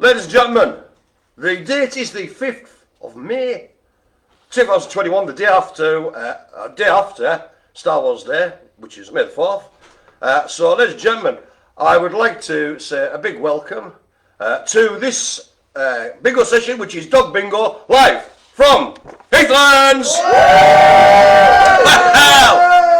Ladies and gentlemen, the date is the 5th of May 2021, the day after Star Wars Day, which is May the 4th. So, ladies and gentlemen, I would like to say a big welcome to this bingo session, which is Dog Bingo, live from Heathlands!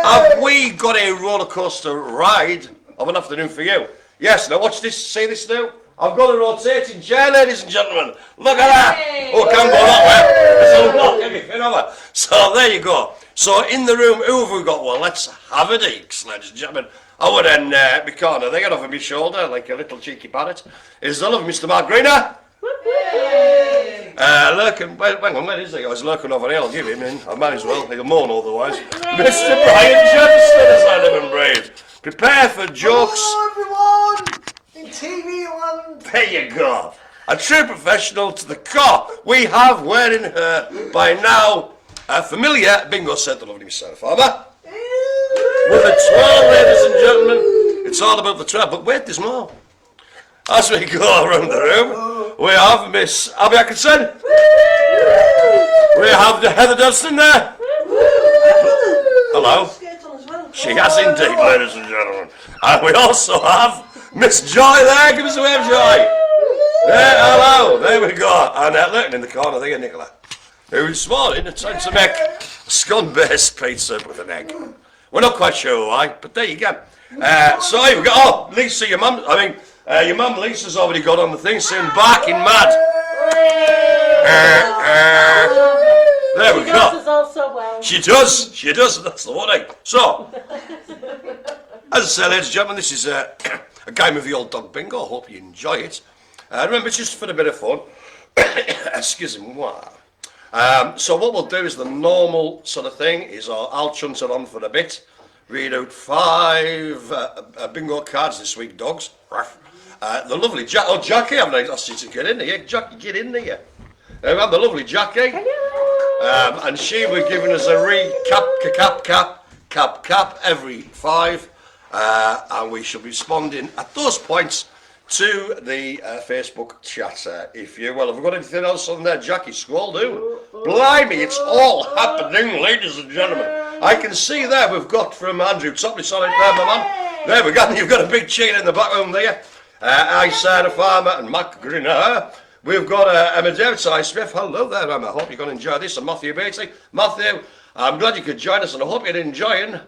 Have we got a roller coaster ride of an afternoon for you? Yes, now watch this, see this now? I've got a rotating chair, ladies and gentlemen. Look at that! Oh, it can go that way. It's unlocked everything over. So there you go. So in the room, who have we got? Well, let's have a deeks, ladies and gentlemen. Over in my corner, they got over my shoulder like a little cheeky parrot. Is the love Mr. Mark Greener. Lurking, where is he? I was lurking over here, I'll give him in. I might as well, he'll moan otherwise. Mr. Brian Jefferson, as I live and breathe. Prepare for jokes. Hello everyone! In TV land! There you go. A true professional to the core. We have wearing her by now a familiar bingo set, the lovely Miss Sarah Farmer. With a twirl, ladies and gentlemen. It's all about the trap, but wait, there's more. As we go around the room, we have Miss Abby Atkinson. We have the Heather Dunstan there. Hello. She has indeed, ladies and gentlemen. And we also have Miss Joy there. Give us a wave, Joy. There, hello. There we go. And looking in the corner there, Nicola, who this morning is trying to make scone-based pizza with an egg. We're not quite sure why, but there you go. So here we go. Oh, Lisa, your mum, your mum Lisa's already got on the thing soon, barking mad. There we go. She does, that's the one. So, as I say, ladies and gentlemen, this is a game of the old dog bingo. I hope you enjoy it. Remember, it's just for a bit of fun. Excuse me. So what we'll do is the normal sort of thing is I'll chunt it on for a bit, read out 5 bingo cards this week, dogs. The lovely Jackie, I haven't asked you to get in here. Jackie, get in there. We have the lovely Jackie. And she was giving us a recap every 5. And we shall be responding at those points to the Facebook chat, if you will. Have we got anything else on there, Jackie? Scroll down. Blimey, it's all happening, ladies and gentlemen. I can see there we've got from Andrew Topley, sorry there, my man. There we go, you've got a big chain in the back room there. I, Sarah Farmer and Mac Greener. We've got Emma Davis, I Spiff. Hello there, Emma. I hope you're going to enjoy this. And Matthew Beatty. Matthew, I'm glad you could join us and I hope you're enjoying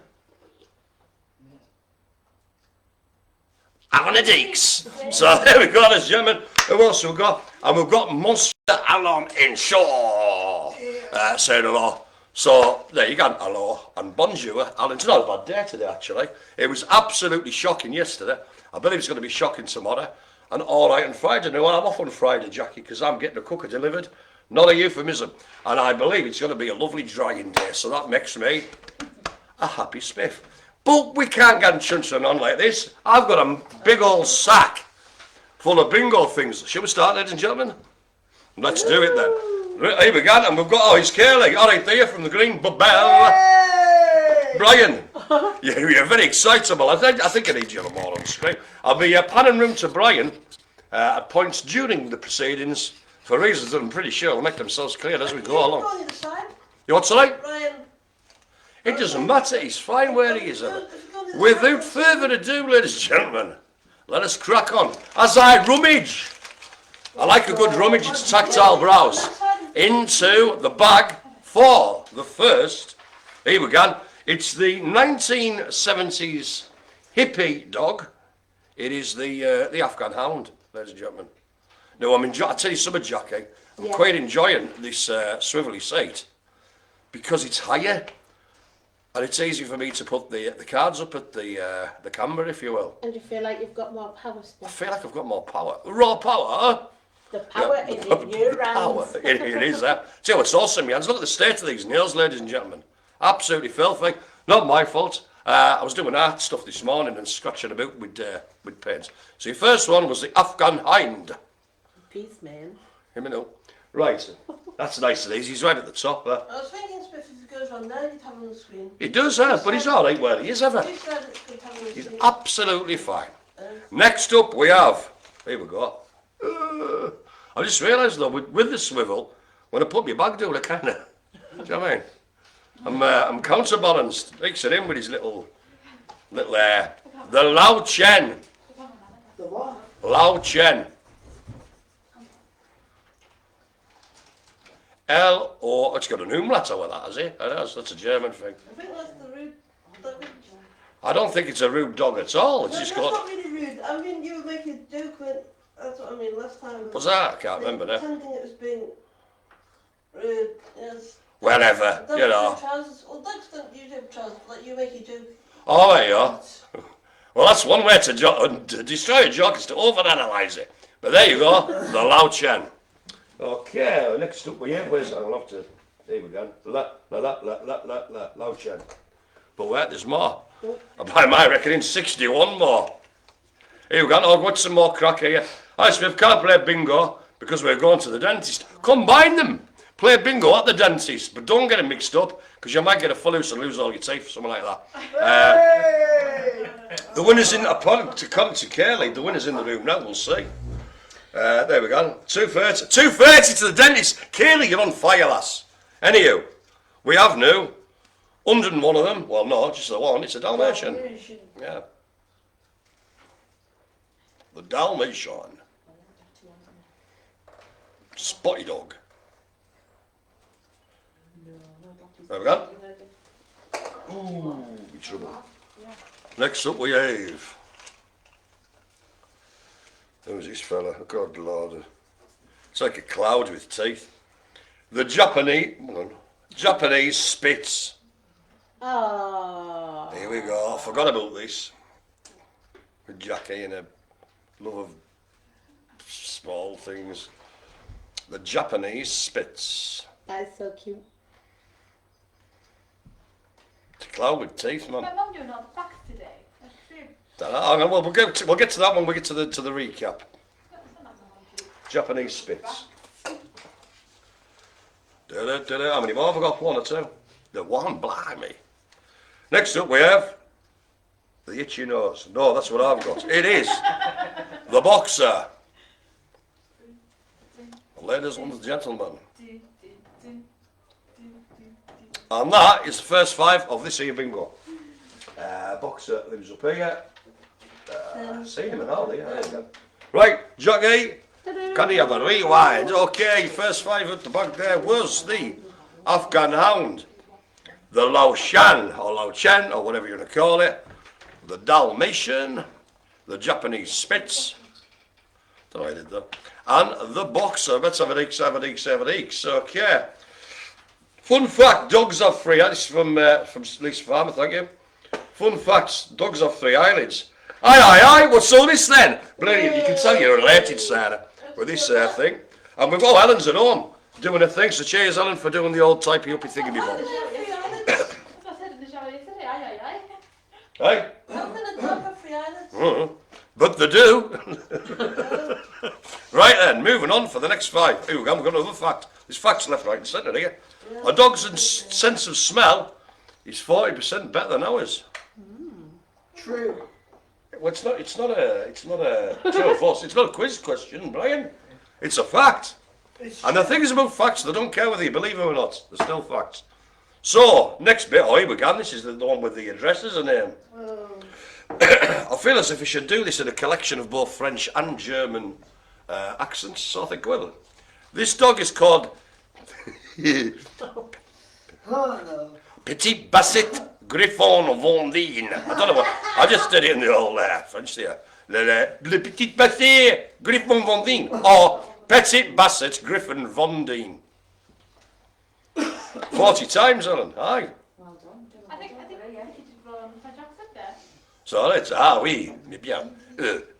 having a deeks. So there we go, ladies and gentlemen. Who else have we got? And we've got Monster Alan in Shaw saying hello. So there you go, hello and bonjour. Alan, it's not a bad day today actually. It was absolutely shocking yesterday. I believe it's going to be shocking tomorrow. And all right on Friday. Now I'm off on Friday, Jackie, because I'm getting a cooker delivered. Not a euphemism. And I believe it's going to be a lovely drying day. So that makes me a happy spiff. But we can't get chunching on like this. I've got a big old sack full of bingo things. Shall we start, ladies and gentlemen? Let's do it then. Here we go, and we've got, it's Curly. All right there from the Green Bell. Brian, you're very excitable. I think I need you more on screen. I'll be panning room to Brian at points during the proceedings for reasons that I'm pretty sure will make themselves clear as we go along. You want to say? Brian. It doesn't matter, he's fine where he is. Without further ado, ladies and gentlemen, let us crack on. As I rummage, I like a good rummage, it's tactile browse, into the bag for the first, here we go, it's the 1970s hippie dog. It is the Afghan hound, ladies and gentlemen. Now, I tell you something, Jackie, I'm quite enjoying this swivelly seat because it's higher. And it's easy for me to put the cards up at the camera, if you will. And you feel like you've got more power still? I feel like I've got more power. Raw power? The power is in your hands. It is that. See what's awesome, Jans. Look at the state of these nails, ladies and gentlemen. Absolutely filthy. Not my fault. I was doing art stuff this morning and scratching about with paints. So your first one was the Afghan Hind. Peace, man. Hear me now. Right. That's nice and easy. He's right at the top there. I was thinking, Spiff, if it goes on there, you'd have it on the screen. He does, but he's all right where he is, ever. He's absolutely fine. Next up we have, here we go, I just realised though, with the swivel, when I put my bag down, I kind of, do you know what I mean? I'm counterbalanced. Takes it in with his little the Lao Chen. The what? Lao Chen. L-O, it's got an umlaut over that, has it? That's a German thing. I think that's the rude. That, I don't think it's a rude dog at all. It's no, just that's got... not really rude. I mean, you were making a joke when. That's what I mean last time. What's that? I can't remember now. Pretending it was being rude. Yes. Whatever, Dogs you know. have trousers. Well, dogs don't usually have trousers. Like you make a joke. Oh, there you are. Well, that's one way to destroy a joke is to overanalyze it. But there you go, the Lao Chen. Okay, next up we have, where's I'll have to, here we go. Lao Chen. But wait, there's more. By my reckoning, 61 more. Here we go, I'll watch some more crack here. Hi, Spiff, can't play bingo because we're going to the dentist. Combine them. Play bingo at the dentist, but don't get it mixed up because you might get a full house and lose all your teeth, something like that. The winner's in, according to Curly, the winner's in the room now, we'll see. There we go, 2:30. 2:30 to the dentist. Curly, you're on fire, lass. Anywho, we have now 101 of them. Well, no, just the one, it's a Dalmatian. Yeah. The Dalmatian. Spotty dog. There we go. Ooh, trouble. Next up we have. Who's this fella? God Lord. It's like a cloud with teeth. The Japanese Spitz. Oh. Here we go. I forgot about this. With Jackie and a love of small things. The Japanese Spitz. That's so cute. It's a cloud with teeth, man. My mum doing all the facts today. That's true. Hang on, well, we'll get to that when we get to the recap. Japanese Spitz. How many more have I got? One or two? The one, blimey. Next up we have the itchy nose. No, that's what I've got. It is the boxer. Ladies and gentlemen. And that is the first 5 of this here bingo. Boxer lives up here. Seen him and all there. There you go. Right, jockey. Can you have a rewind? Okay, first 5 at the back there was the Afghan Hound, the Lao Shan, or Lao Chen, or whatever you want to call it, the Dalmatian, the Japanese Spitz, don't know how I did that, and the boxer. Let's have a deeks. Okay. Fun fact, dogs have 3 eyelids. From Lisa Farmer, thank you. Fun facts, dogs have 3 eyelids. Aye, what's all this then? Bloody, you can tell you're related, Sarah, with this thing. And we've got Ellen's at home, doing her thing, so cheers, Ellen, for doing the old typey-uppy thingy before. As I said in the shower yesterday, aye. Hey? How can a dog have 3 eyelids? But they do. Right then, moving on for the next 5. Here we go, we've got another fact. There's facts left, right and centre here. A dog's sense of smell is 40% better than ours. True. Well, it's not a true or false. It's not a quiz question, Brian. It's a fact. And the thing is about facts, they don't care whether you believe them or not. They're still facts. So, next bit, here we go. This is the one with the addresses and I feel as if we should do this in a collection of both French and German accents. So I think, well, this dog is called Petit Basset Griffon Vendine. I don't know what, I just did it in the old French there. Le Petit Basset Griffon Vendine, or Petit Basset Griffon Vendine. 40 times, Ellen, aye. Well done. I think you did well on the French accent there. So let's, oui, bien.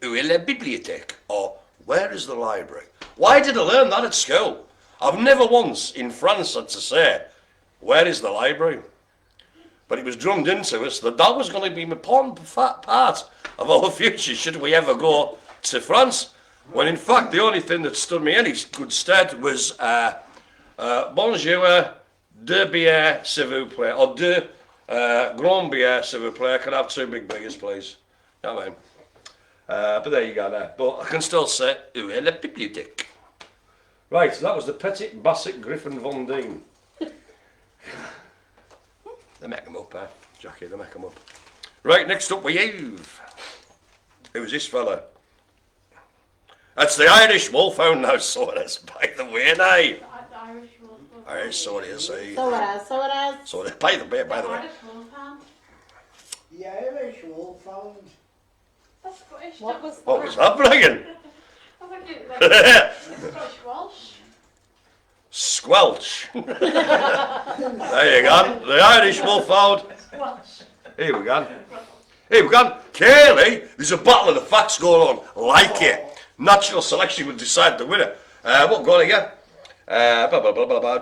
Où est la bibliothèque? Or where is the library? Why did I learn that at school? I've never once in France had to say, where is the library? But it was drummed into us that was going to be an important part of our future should we ever go to France. When in fact the only thing that stood me any good stead was bonjour, deux bières s'il vous plaît, or deux grand bières s'il vous plaît. Can I have 2 big beers, please? Yeah, man. But there you go there. But I can still say, où est la bibliothèque? Right, so that was the Petit Basset Griffin Von Deen. They make them up, Jackie, they make them up. Right, next up we have... Who's this fella? That's the Irish Wolfhound now, so it is, by the way, now. The Irish Wolfhound. Alright, so it is, eh? So it is. So it is, by the way. Irish Wolfhound. The Irish Wolfhound. That's Scottish. What was What was that, Brian? I think it's like Scottish Welsh. Squelch. There you go. The Irish Wolfhound. Welsh. Here we go. Here we go. Kaylee, there's a battle of the facts going on. Like it. Natural selection will decide the winner. What going again?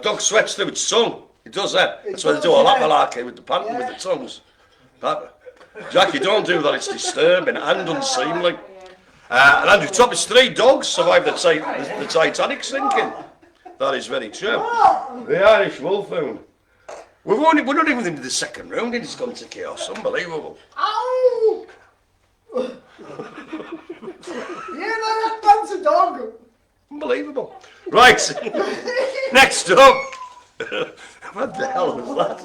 Dog sweats through its tongue. It does that. That's why they do all that malarkey with the panting with the tongues. Jackie, don't do that. It's disturbing and unseemly. And Andrew Top is 3 dogs survived the Titanic sinking. That is very true. The Irish Wolfhound. We're not even into the second round and it's gone to chaos. Unbelievable. Ow! Yeah, that's a dog. Unbelievable. Right. Next up. What the hell was that?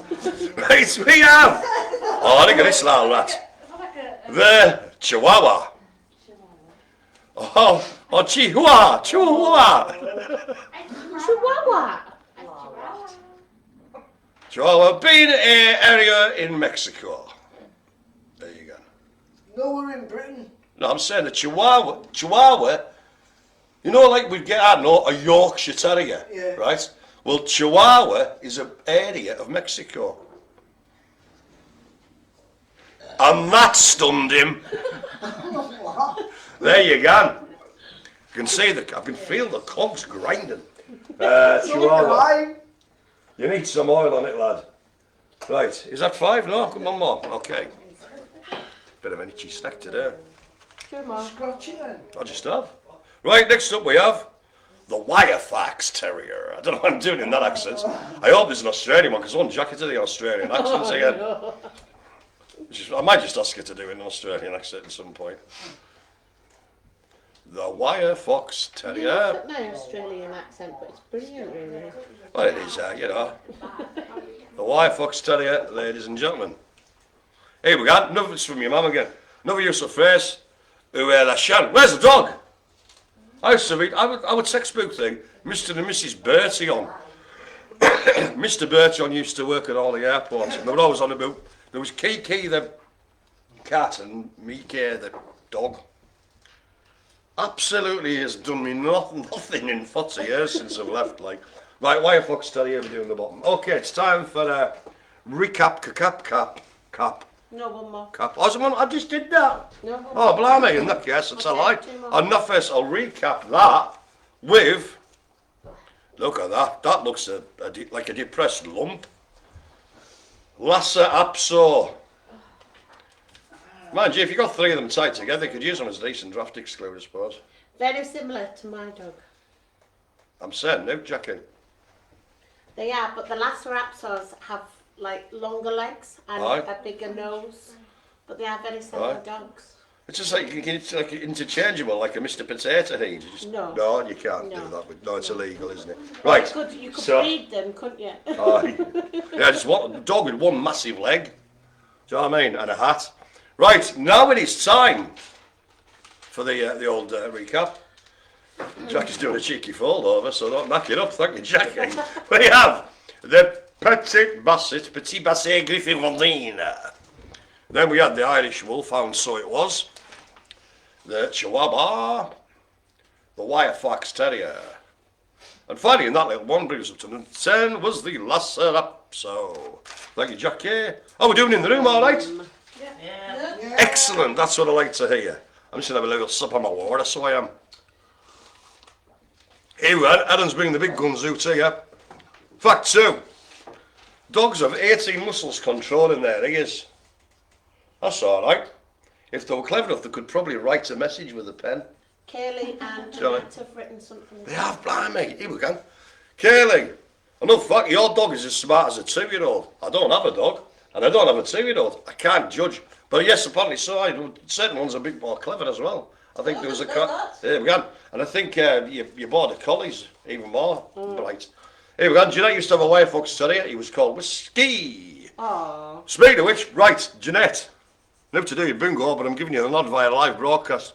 Right, we have. Oh, look at this little rat. It's not like a The Chihuahua. Oh, Chihuahua. Chihuahua. Chihuahua, being an area in Mexico. There you go. Nowhere in Britain. No, I'm saying the Chihuahua, you know, like we'd get, I don't know, a Yorkshire Terrier, Yeah. right? Well, Chihuahua is an area of Mexico. And that stunned him. There you go. You can see I can feel the cogs grinding. Chihuahua. Right. You need some oil on it, lad. Right, is that 5? No, come on more. Okay. Bit of an itchy snack today. 2 more. Scotch it then. I just have. Right, next up we have the Wirefax Terrier. I don't know what I'm doing in that accent. I hope there's an Australian one, because I want Jackie to do the Australian accents again. I might just ask her to do an Australian accent at some point. The Wirefox Terrier. It's no Australian accent, but it's brilliant, really. Well, it is, you know. The Wirefox Terrier, ladies and gentlemen. Here we go. Another, it's from your mum again. Another use of phrase. La Shan. Where's the dog? I used to read, I would textbook thing, Mr. and Mrs. Bertie on. Mr. Bertie on used to work at all the airports, and they were always on about, there was Kiki the cat and Miki the dog. Absolutely has done me nothing in 40 years since I've left, like. Right, Wirefox Terrier we doing the bottom. Okay, it's time for a recap, cap. No, one more. Cap. Oh, I just did that. No, one more. Oh, blimey, in that case, it's a lie. On that first, I'll recap that with, look at that, that looks like a depressed lump. Lassa Apso. Mind you, if you got 3 of them tied together, you could use them as a decent draft exclude, I suppose. Very similar to my dog. I'm saying no, Jackie. They are, but the Lhasa have like longer legs and Aye. a bigger nose. But they are very similar Aye. dogs. It's just like, it's like interchangeable, like a Mr. Potato Head. You just, No. No, you can't do No. that. No, it's illegal, isn't it? Right. You could so- breed them, couldn't you? Aye. Yeah, just one a dog with one massive leg. Do you know what I mean? And a hat. Right, now it is time for the old recap. Jackie's doing a cheeky fold over, so don't knock it up. Thank you, Jackie. We have the Petit Basset Griffin Von Deen. Then we had the Irish Wolfhound, so it was. The Chihuahua. The Wirefox Terrier. And finally, in that little one, brings us up to number 10, was the Lhasa Apso. Thank you, Jackie. Oh, we're doing it in the room, all right? Yeah. Excellent, that's what I like to hear. I'm just going to have a little sip on my water, so I am. Here we are, Adam's bringing the big guns out here. Fact 2. Dogs have 18 muscles controlling their ears. That's alright. If they were clever enough, they could probably write a message with a pen. Kaylee and Sorry. Jeanette have written something. They have, blimey. Here we go. Kaylee, another fact, your dog is as smart as a 2-year-old. I don't have a dog, and I don't have a 2-year-old. I can't judge, But yes, apparently so. Certain ones are a bit more clever as well. I think there was a didn't know that. Here we go. And I think your border collies even more bright. Here we go. Do you know you used to have a wire fox terrier? He was called Whiskey. Aww. Speaking of which, right, Jeanette. Never to do your bingo, but I'm giving you a nod via live broadcast.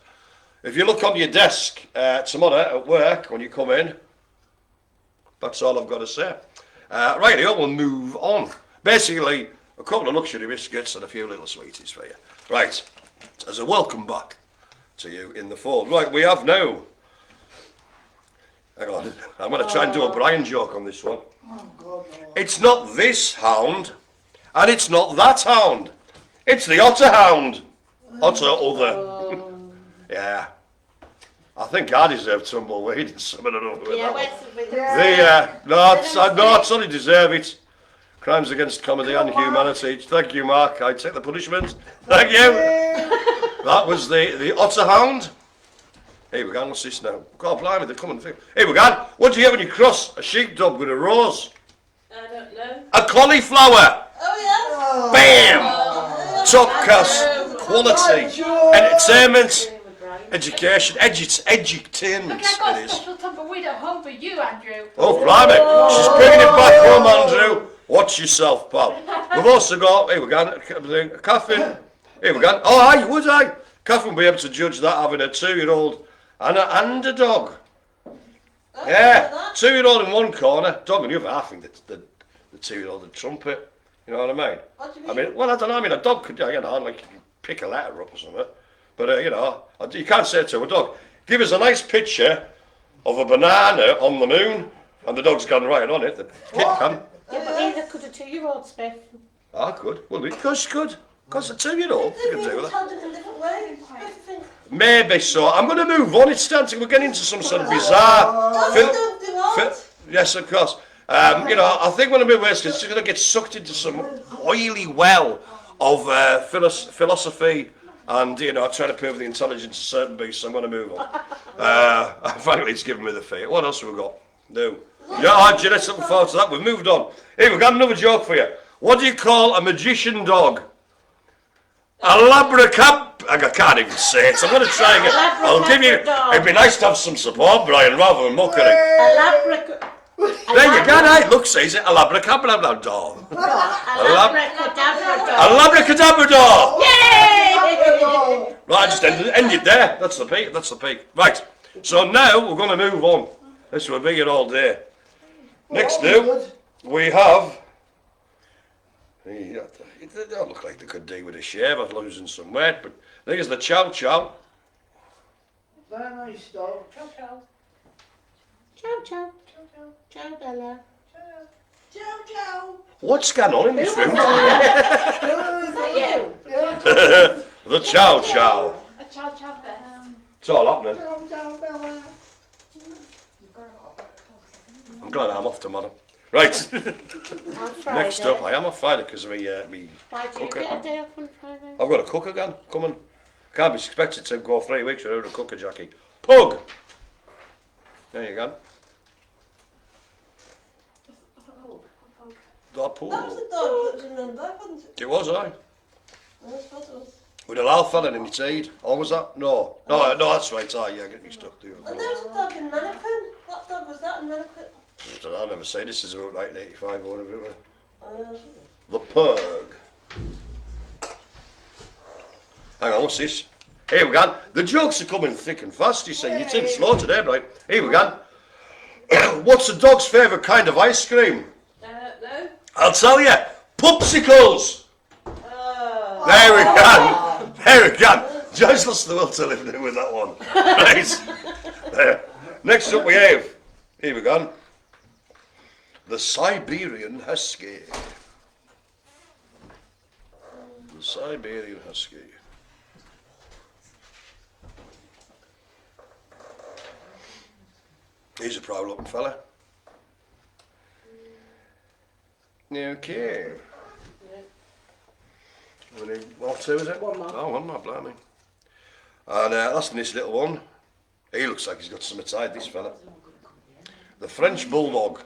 If you look on your desk tomorrow at work when you come in, that's all I've got to say. Right, we'll move on. Basically, a couple of luxury biscuits and a few little sweeties for you. Right, as a welcome back to you in the fold. Right, we have now. Hang on, I'm going to try and do a Brian joke on this one. Oh, God, no. It's not this hound, and it's not that hound. It's the otter hound. Otter other. Yeah. I think I deserve tumbleweed in some of the other. Yeah, where's with the... No, it's only deserve it. Crimes against comedy and humanity. Thank you, Mark. I take the punishment. Thank you. That was the otter hound. Here we go. What's this now? God blimey, they're coming. Here we go. What do you have when you cross a sheepdog with a rose? I don't know. A cauliflower. Oh, Bam! Top class quality. Entertainment. Education. Edutainment. Look, I've got a It is. special tumbleweed at home for you, Andrew. Oh, blimey. She's bringing it back home, Andrew. Watch yourself, pal. We've also got, here we go, Catherine. Here we go. Oh, aye, would I? Catherine will be able to judge that having a 2-year-old and a dog. Yeah, 2-year-old in one corner, dog in the other. I think the 2-year-old, the trumpet. You know what I mean? What do you I mean? mean, well, I don't know. I mean, a dog could, you know, like you can pick a letter up or something. But, you know, you can't say to a dog, give us a nice picture of a banana on the moon, and the dog's gone right on it. The kid can. Yeah, but neither could a 2-year-old, Spiff. I could. Well, because she could. Because a 2-year-old can do that. Told it in different ways. Maybe so. I'm going to move on. It's starting. We're getting into some sort of bizarre. Don't do what? Yes, of course. You know, I think when I'm in West, it's going to get sucked into some oily well of philosophy and, you know, trying to prove the intelligence of certain beasts. I'm going to move on. Frankly, it's giving me the fear. What else have we got? No. Yeah, Jeanette's looking forward to that. We've moved on. Here, we've got another joke for you. What do you call a magician dog? A labracab. I can't even say it, so I'm going to try again. I'll give you. It'd be nice to have some support, Brian, rather than mockery. A There you go, right? Look, says it. A labracabra dog. A labracadabra dog. Yay! Right, I just ended there. That's the peak. That's the peak. Right. So now we're going to move on. This will be here all day. Next now, we have. They don't look like they could do with a shave. I'm losing some weight, but there's the chow chow. Very nice dog. Ciao, ciao. Ciao, ciao. Ciao, ciao. Ciao, Bella. Ciao, ciao. What's going on in this room? Is that you? The chow chow. A ciao, ciao, Ben. It's all happening. Ciao, ciao, Bella. I'm glad I'm off tomorrow. Right. On Friday. Next up, I am off Friday because of me Why do you cooker. get a day off on Friday? I've got a cook again coming. Can't be expected to go 3 weeks without a cooker, Jackie. Pug! There you go. That pug. That was the dog that was in the back, wasn't it? It was, aye. I suppose it was. With a loud fella in its head. Or was that? No. No, that's right, aye, yeah, get me stuck, do And there was a dog in Manapin. What dog was that in Manapin? I'll never say this is about 1985 or whatever it was. Uh, The pug. Hang on, what's this? Here we go. The jokes are coming thick and fast, you see. You're too slow today, right? Here we go. What's a dog's favourite kind of ice cream? no. I'll tell you. Popsicles. There we go. There we go. Joyce lost the will to live now with that one. Right. There. Next up we have. Here we go. The Siberian Husky. The Siberian Husky. He's a proud looking fella. Okay. One, two, is it? One more. Oh, one more, blimey. And that's this little one. He looks like he's got some inside, this fella. The French Bulldog.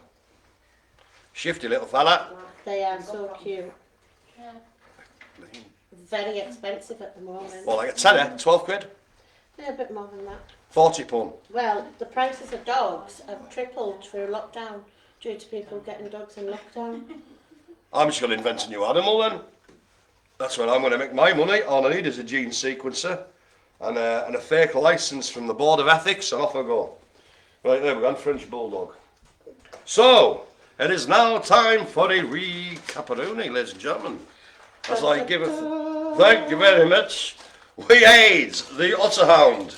Shifty little fella. They are so cute. very expensive at the moment. Well, like a tenner, 12 quid, Yeah, a bit more than that. 40 pound. Well, the prices of dogs have tripled through lockdown due to people getting dogs in lockdown. I'm just going to invent a new animal then. That's where I'm going to make my money. All I need is a gene sequencer and a fake licence from the Board of Ethics, and off I go. Right, there we go, French Bulldog. So, it is now time for a recaparoni, ladies and gentlemen. As I give it, thank you very much. We aid the Otterhound.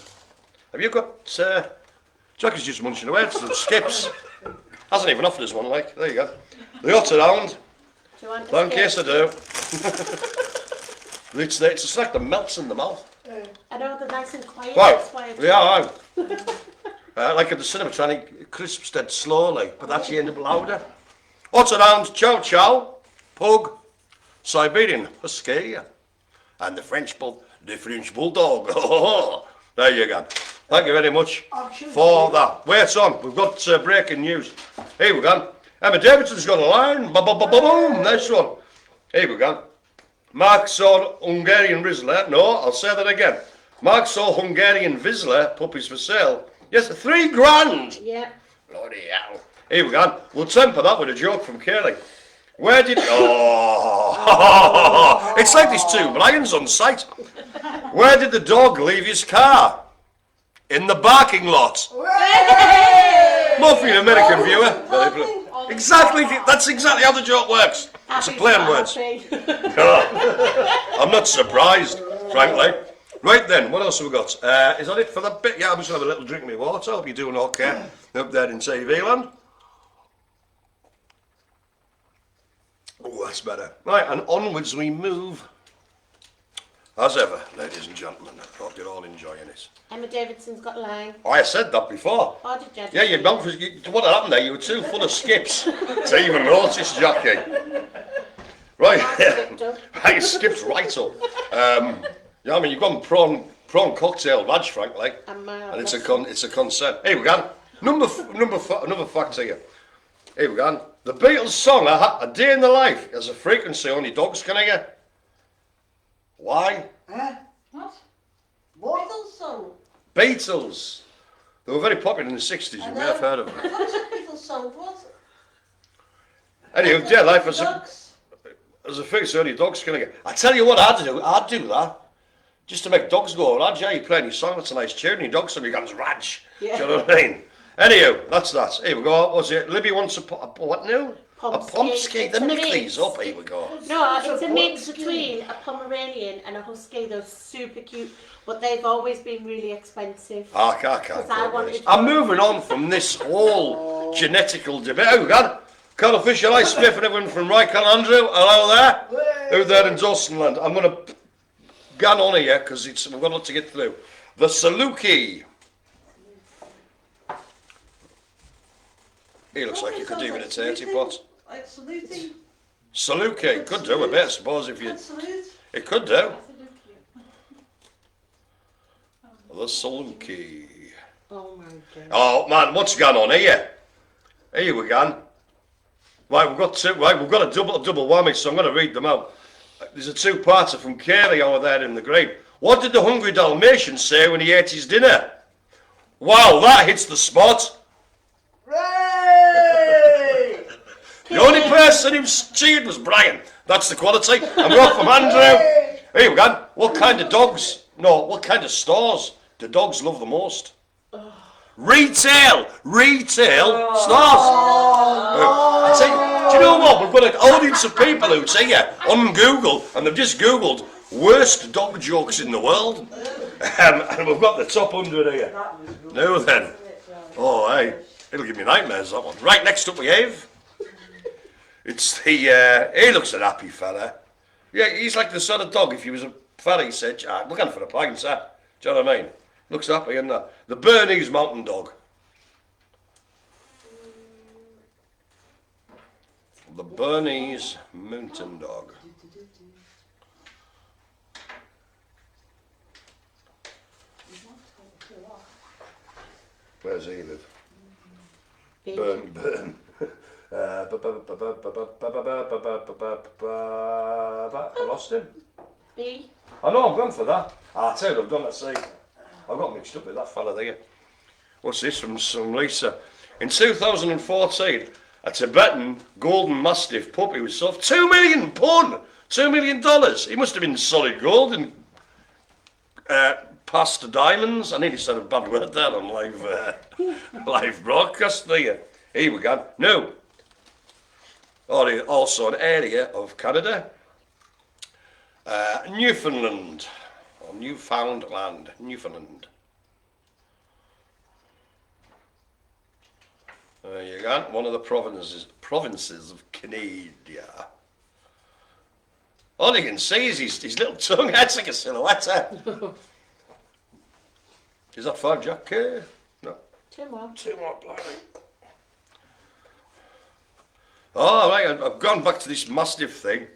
Have you got, Jack is just munching away, it's some skips. Hasn't even offered us one, like, there you go. The Otterhound. Do you want Thank a you, skip? I do. it's a snack that melts in the mouth. I know they're nice and quiet. Wow, That's why I've yeah, like at the cinema, trying to crisp dead slowly, but that's you end up louder. Otterhound, Chow Chow, Pug, Siberian Husky, and the French Bulldog. There you go. Thank you very much for that. Wait on, we've got breaking news. Here we go. Emma Davidson's got a line. Boom, nice one. Here we go. Mark saw Hungarian Rizzler. No, I'll say that again. Mark saw Hungarian Vizsla puppies for sale. Yes, £3 grand. Yeah. Bloody hell. Here we go. We'll temper that with a joke from Kaylee. Where did... Oh! It's like there's two Brian's on site. Where did the dog leave his car? In the parking lot. More for your American viewer. Exactly. That's exactly how the joke works. It's a play on words. I'm not surprised, frankly. Right then, what else have we got? Is that it for that bit? Yeah, I'm just going to have a little drink of my water. Hope you're doing okay up there in TV land. Oh, that's better. Right, and onwards we move. As ever, ladies and gentlemen, I hope you're all enjoying it. Emma Davidson's got a line. Oh, I said that before. Oh, did you? Yeah, your mouth was... What happened there? You were too full of skips to even notice, Jackie. Right, you skipped right up. Yeah, I mean, you've gone prawn cocktail, Raj, frankly, and it's a concern. Here we go. Another fact here. Here we go. The Beatles song "A Day in the Life" has a frequency only dogs can hear. Why? Huh? What? What? Beatles song. Beatles. They were very popular in the 60s. You may have heard of them. What's a Beatles song? What? Anyway, Day in Life has a Dogs. frequency only dogs can hear. I tell you what I'd do. I'd do that. Just to make dogs go, Raj, yeah, you play any song, that's a nice tune, and your dog suddenly goes, Raj. Yeah. Do you know what I mean? Anywho, that's that. Here we go. What was it? Libby wants a what now? A Pomsky. They mix these up. Here we go. No, it's a mix between a Pomeranian and a Husky. They're super cute, but they've always been really expensive. I can't. Because I wanted I'm moving on from this whole genetical debate. Oh, we got Carl Fisher, I Spiff, and everyone from Rycon Andrew. Hello there. Who there in Dawsonland? I'm going to gun on here because we've got a lot to get through. The Saluki. He looks like he could do with a tatty pot. Like saluting. Saluki, could do a bit, I suppose, if you... Good salute. It could do. The Saluki. Oh my god. Oh man, what's going on here? Here we go. Right, we've got two. Right, we've got a double whammy, so I'm going to read them out. There's a two-parter from Kaylee over there in the green. What did the hungry Dalmatian say when he ate his dinner? Wow, that hits the spot. Ray! The only person who cheered was Brian. That's the quality. And we're off from Andrew. Here we go. What kind of dogs? No, what kind of stores do dogs love the most? Retail stores. I tell you, do you know what? We've got an audience of people who say on Google, and they've just Googled worst dog jokes in the world, and we've got the top 100 here. Now then, oh hey, it'll give me nightmares, that one. Right, next up we have. It's the. He looks a happy fella. Yeah, he's like the sort of dog. If he was a fella, he said, "We're going for a pint, sir." Do you know what I mean? Looks happy, isn't that? The Bernese Mountain Dog. The Bernese Mountain Dog. Where's he live? Burn. I lost him. B. I know, I'm going for that. I tell you, I've done that, see. I got mixed up with that fella there. What's this from some Lisa? In 2014, a Tibetan golden mastiff puppy was sold for £2 million. $2 million. He must have been solid gold and past diamonds. I nearly said a bad word there on live broadcast there. Here we go. No. Also an area of Canada. Newfoundland. Or Newfoundland. Newfoundland. There you go. One of the provinces of Canada. All you can see is his little tongue. That's like a silhouette. Is that 5, Jack? No. 2 more. 2 more, blimey. Oh, right, I've gone back to this mastiff thing.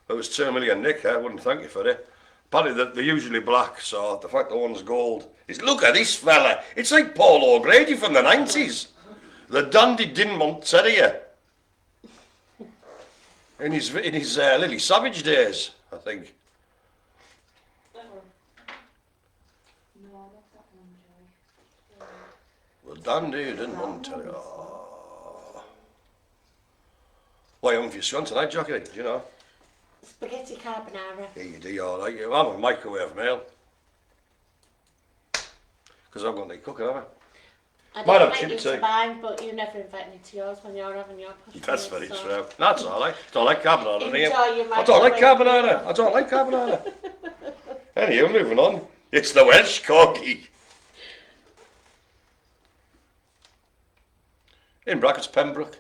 That was $2 million, Nick. I wouldn't thank you for it. Apparently they're usually black, so the fact that one's gold is. Look at this fella. It's like Paul O'Grady from the 90s. The Dandy Dinmont Terrier. In his Lily Savage days, I think. The Dandy Dinmont Terrier. Oh. What are you having for your scone tonight, Jockey? Do you know? Spaghetti carbonara. Yeah, you do, all right. I'm a microwave meal. Because I'm going to cook, haven't I? I Might don't have invite you chip to mine, but you never invite me to yours when you're having your push. That's very true. That's all right. I don't like carbonara. Enjoy your I don't like microwave carbonara. I don't like carbonara. Anyway, moving on. It's the Welsh Corgi. In brackets, Pembroke.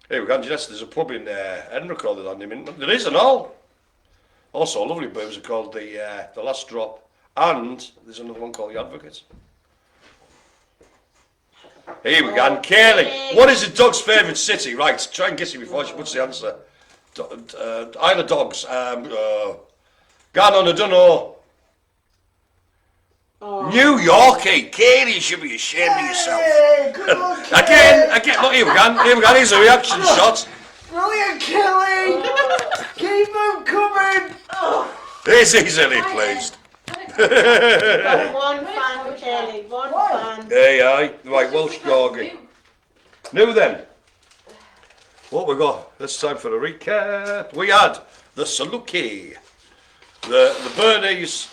Here we go, Jess. There's a pub in Edinburgh called the Dandy Mint. There is and all. Also, lovely booze are called the Last Drop, and there's another one called the Advocate. Here we go, and Kaylee. What is the dog's favourite city? Right, try and guess it before she puts the answer. Isle of Dogs. Gone on, I don't know. Oh. New Yorkie. Kaylee, you should be ashamed of yourself. Hey, good luck, Again, look, here we go, here's a reaction shot. Brilliant, Kelly! Keep them coming! He's easily pleased. Got one fan, Kelly. One fan. Hey, aye, right, Welsh Corgi. Now then, what we got? This time for a recap. We had the Saluki, the Bernese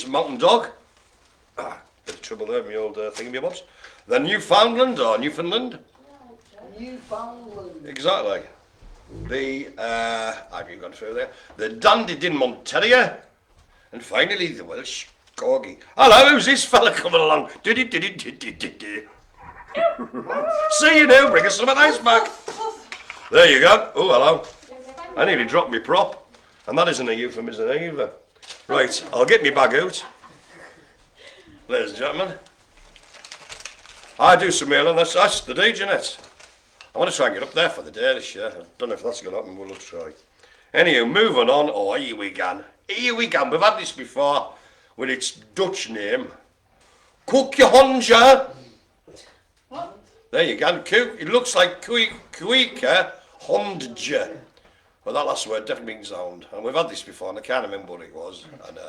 Mountain Dog. Bit of trouble there, my old thingamabobs. The Newfoundland or Newfoundland. Newfoundland. Exactly. The I've even gone through there. The Dandy Dinmont Terrier, and finally the Welsh Corgi. Hello, who's this fella coming along? See you now, bring us some ice back. There you go. Oh, hello. I nearly dropped my prop, and that isn't a euphemism either. Right, I'll get my bag out. Ladies and gentlemen, I do some mailing. That's the day, Jeanette. I want to try and get up there for the day this year. I don't know if that's going to happen, we'll try. Anyway, moving on. Oh, here we go. Here we go. We've had this before with its Dutch name. Koekje What? There you go. It looks like Koekje Hondje. Well, that last word definitely means sound. And we've had this before, and I can't remember what it was. And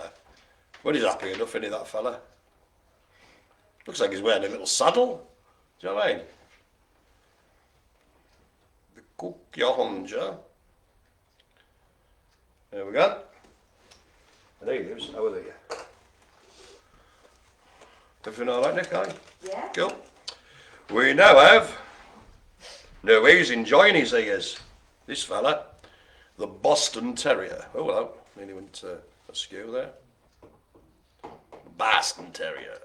well, he's happy enough, isn't he, that fella? Looks like he's wearing a little saddle. Do you know what I mean? Koekje Hondje. There we go. And there he lives. How are they? Everything all right, Nick? Aye? Yeah. Cool. We now have. No, he's enjoying his ears. This fella, the Boston Terrier. Oh, hello. Nearly went askew there. Boston Terrier.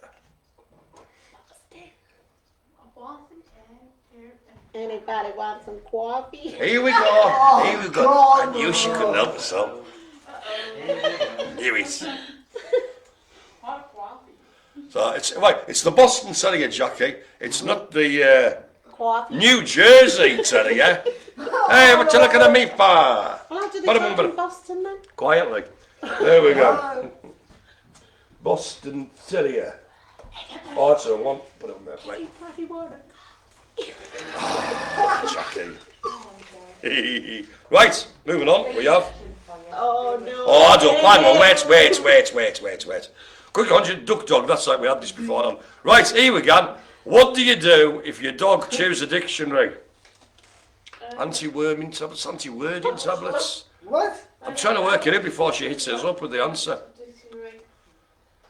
Anybody want some coffee? Here we go. Here we go. I knew she couldn't help herself. Here it is. So it's the Boston Terrier, Jackie. It's not the Coffee. New Jersey Terrier. Hey, what you looking at me for? How do they What talk am I- in Boston then? Quietly. There we go. Boston Terrier. Oh, that's a one. Put it on there, mate. Coffee water. Jackie. Right, moving on. We have. Oh no. Oh, I don't. Hang on. Wait. Quick on, you duck dog. That's like we had this before. On. Right, here we go. What do you do if your dog chews a dictionary? Anti-worming tablets, anti-wording tablets. What? I'm trying to work it out before she hits us up with the answer.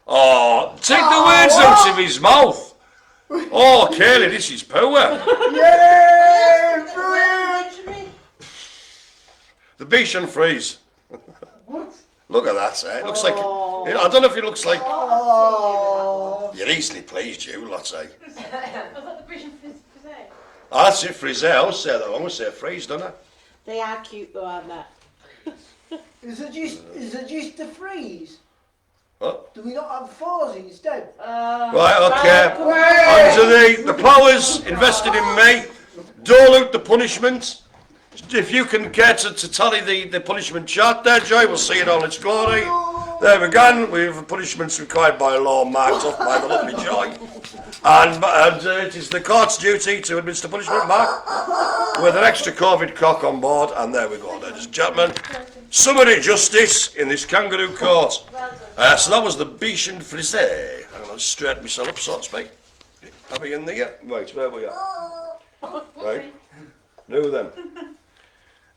Oh, take the words out of his mouth. Oh, Kaylee, this is power. Yay! Brilliant! The Bichon Frise. What? Look at that, eh? It looks like, I don't know if it looks like, Oh. you're easily pleased, you, let's say. Was that the British Frise? Oh, that's it, Frise. I always say that, I always say Frise, don't I? They are cute though, aren't they? Is it just the freeze? What? Do we not have fours instead? Right, okay. On to the powers invested in me. Dole out the punishment. If you can care to tally the punishment chart there, Joy, we'll see it all its glory. There we go. We have punishments required by law marked off by the lovely Joy. And it is the court's duty to administer punishment, Mark, with an extra COVID cock on board. And there we go, ladies and gentlemen. Summary justice in this kangaroo court. So that was the Bichon Frise. I'm going to straighten myself up, so to speak. Have we in there? Right, where we are. Right. Now then.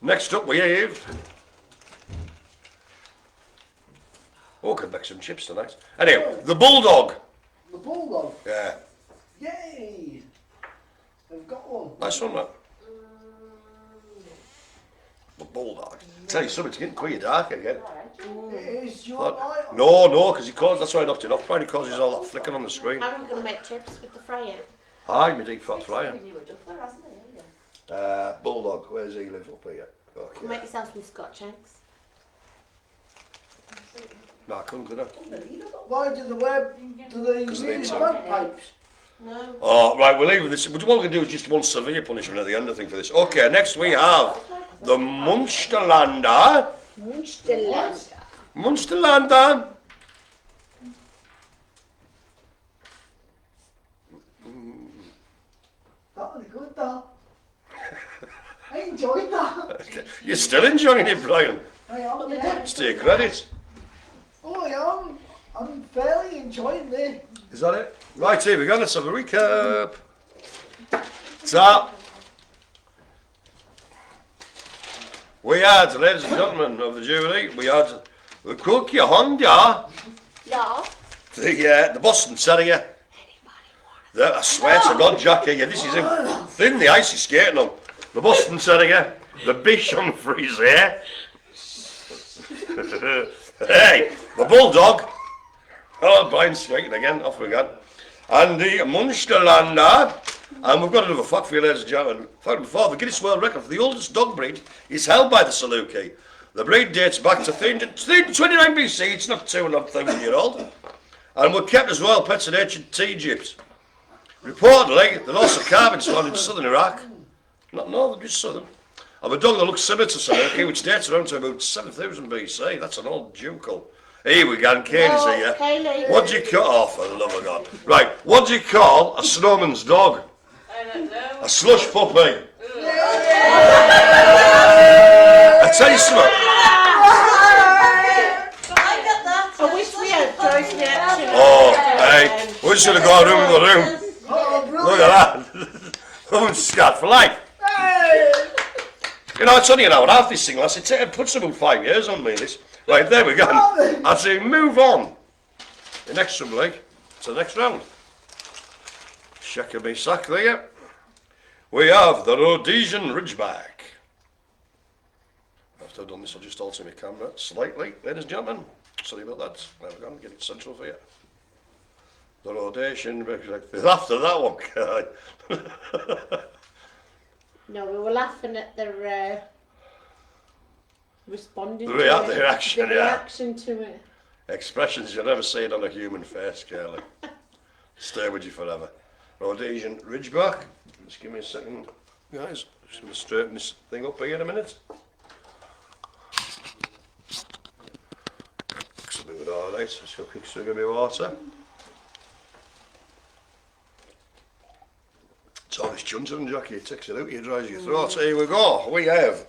Next up we have. Oh, could make some chips tonight. Anyway, the Bulldog. The Bulldog. Yeah. Yay! I've got one. Nice one, that. The Bulldog. Tell you something, it's getting quite dark again. Is your light on? No, because that's why I knocked it off. Probably causes all that flickering on the screen. How are we going to make chips with the fryer? Hi, my deep fat fryer. Bulldog, where's he live up here? Okay. Make yourself some Scotch eggs. No, I couldn't, could I? Why do they Because they use need bagpipes? No. Oh, right, we're leaving this. What we're going to do is just one severe punishment at the end, I think, for this. Okay, next we have the Munsterlander. Munsterlander. That was good, that. I enjoyed that. You're still enjoying it, Brian. I am, yeah. It's to your credit. Oh, I am. I'm fairly enjoying this. Is that it? Right, here we go. Let's have a recap. So, we had, ladies and gentlemen of the jury, we had the Cookie Honda, Yeah. the Boston Terrier. I swear to God, Jackie, yeah, this is him. Thin the ice he's skating on. The Boston Terrier, the Bichon Frise, hey, the Bulldog. Oh, Brian's speaking again, off we go. And the Munsterlander. And we've got another fact for you, ladies and gentlemen. Fact before, the Guinness World Record for the oldest dog breed is held by the Saluki. The breed dates back to 329 BC, it's not 2,500 years old. And were kept as royal pets in ancient Egypt. Reportedly, they're also carvings found in southern Iraq. Not northern, just southern. Of a dog that looks similar to Saluki, which dates around to about 7,000 BC. That's an old ducal. Here we go, Katie's here. Kaylee. What do you call, oh, for the love of God. Right, what do you call a snowman's dog? I don't know. A slush puppy. I tell you something. I get that. I wish we had Joy's reaction. Oh, hey, we're just going to go room to room. Oh, Look at that. I'm scared for life. Hey! You know, it's only an hour and a half, this thing, lass. It puts about 5 years on me, this. Right, there we go. I say, move on. The next one, Blake, to the next round. Check me sack there. We have the Rhodesian Ridgeback. After I've done this, I'll just alter my camera slightly, ladies and gentlemen. Sorry about that. There we go, get it central for you. The Rhodesian Ridgeback. After that one, No, we were laughing at the responding The to rea- it. the reaction, The yeah. reaction to it. expressions you'll never see it on a human face, Kelly. Stay with you forever. Rhodesian Ridgeback. Just give me a second, guys. Just going to straighten this thing up here in a minute. Looks a bit alright. Just got a quick swig of my water. It's all this chunder and Jackie. It takes it out, it dries your throat. So here we go. We have.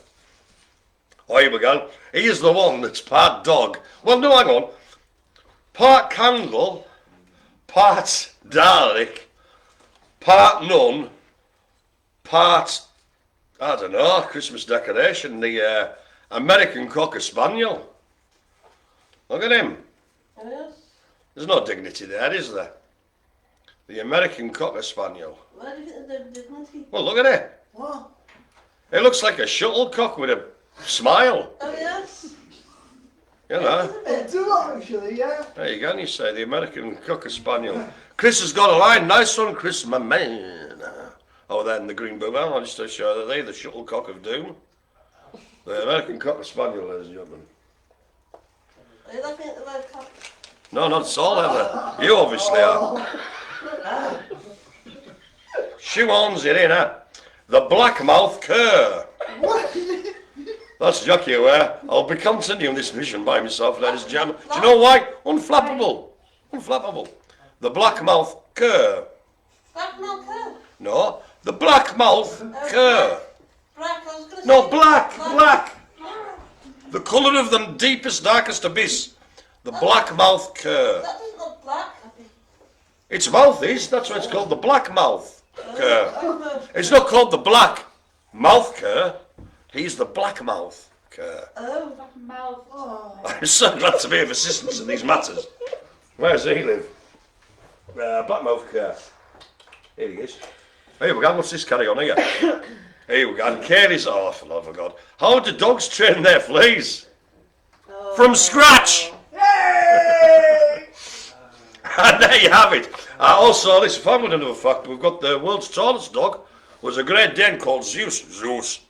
Oh, here we go. Here's the one that's part dog. Well, no, hang on. Part candle, part Dalek, part nun, part, I don't know, Christmas decoration, the American Cocker Spaniel. Look at him. Yes. There's no dignity there, is there? The American Cocker Spaniel. Why do you think there's no dignity? Well, look at it. What? It looks like a shuttlecock with a smile. Oh, yes. You know. It do actually, yeah. There you go, and you say the American Cocker Spaniel. Chris has got a line. Nice one, Chris, my man. Oh, then the green boomer. I'll just show that they the shuttlecock of doom. The American Cocker Spaniel, ladies and gentlemen. Are you laughing at the word cock? No, not at all, ever. You obviously are. Shoehorns it in, huh? The blackmouth cur. What? That's Jackie aware. I'll be continuing this mission by myself, ladies and gentlemen. Do you know why? Unflappable. Unflappable. The blackmouth cur. Black milk cur. No, the blackmouth cur. Black, I was going to No, say. black. The colour of the deepest, darkest abyss. The blackmouth cur. That doesn't look black. Its mouth is, that's why it's called the blackmouth cur. Oh, It's not called the black mouth cur. He's the blackmouth cur. oh. Black mouth. Oh. I'm so glad to be of assistance in these matters. Where does he live? Blackmouth cur. Here he is. Here we go. What's this carry on here? Here we go. And Kaylee's. Oh, for the love of God. How do dogs train their fleas? From scratch. Yay! And there you have it. Also, this family another fact. We've got the world's tallest dog. Was a Great Dane called Zeus. Zeus.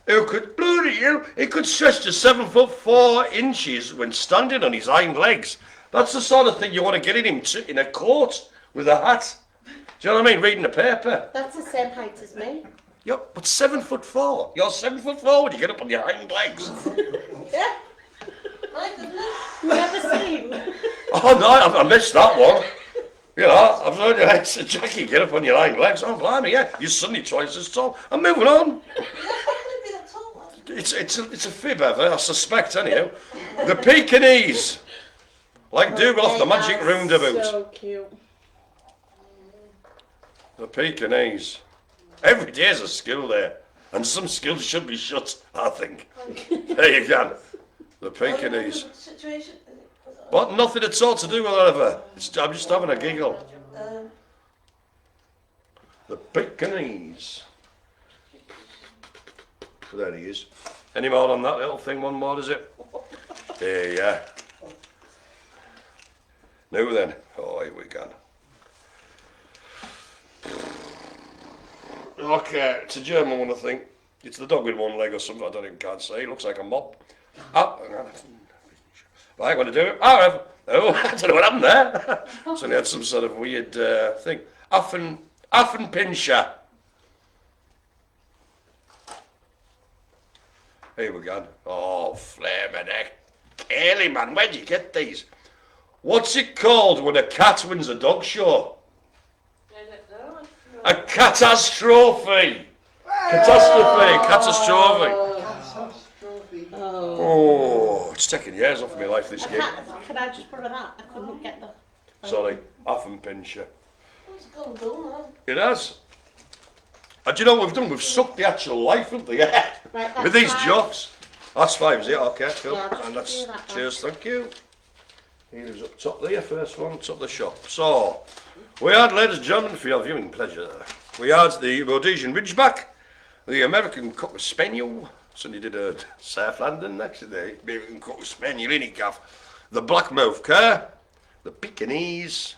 Who could, bloody hell, he could stretch to 7'4" when standing on his hind legs. That's the sort of thing you want to get in him in a coat with a hat. Do you know what I mean? Reading the paper. That's the same height as me. Yep, but 7'4". You're 7'4" when you get up on your hind legs. Yeah. My goodness. Never seen. Oh no, I missed that one. You know, I've heard you say, Jackie, get up on your hind legs. Oh, blimey, yeah. You're suddenly twice as tall. I'm moving on. Yeah, how could it be that tall? It's a fib, Ever, I suspect, anyhow. The Pekingese. Like Dougal off the They magic are roundabout. So cute. The Pekingese. Every day's a skill there. And some skills should be shut, I think. There you go. The Pekingese. Situation. But nothing at all to do with whatever. I'm just having a giggle. The Pekingese. There he is. Any more on that little thing? One more, is it? There, yeah. Now then. Oh, here we go. Okay, it's a German one, I think. It's the dog with one leg or something, I don't even can't say. It looks like a mop. Oh, right, I'm going to do it. Oh, I don't know what happened there. So he had some sort of weird thing. Affenpinscher. Here we go. Oh, flaming heck. Kaylee, man, where'd you get these? What's it called when a cat wins a dog show? A catastrophe. Catastrophe. Oh, it's taking years off my life, this game. Can I just borrow that? I couldn't get the... Sorry, Affenpinscher. It's gone dull now. It has. And do you know what we've done? We've sucked the actual life of the air Right, that's with these fine. jokes. That's 5, is it? Okay, cool. Yeah, just And that's, do that then. cheers, thank you. Here's up top there, first one, top of the shop. So, we had, ladies and gentlemen, for your viewing pleasure, we had the Rhodesian Ridgeback, the American Cocker Spaniel, somebody did a South London next to the American Cocker Spaniel, innit, Gav? The Blackmouth Cur, the Pekingese,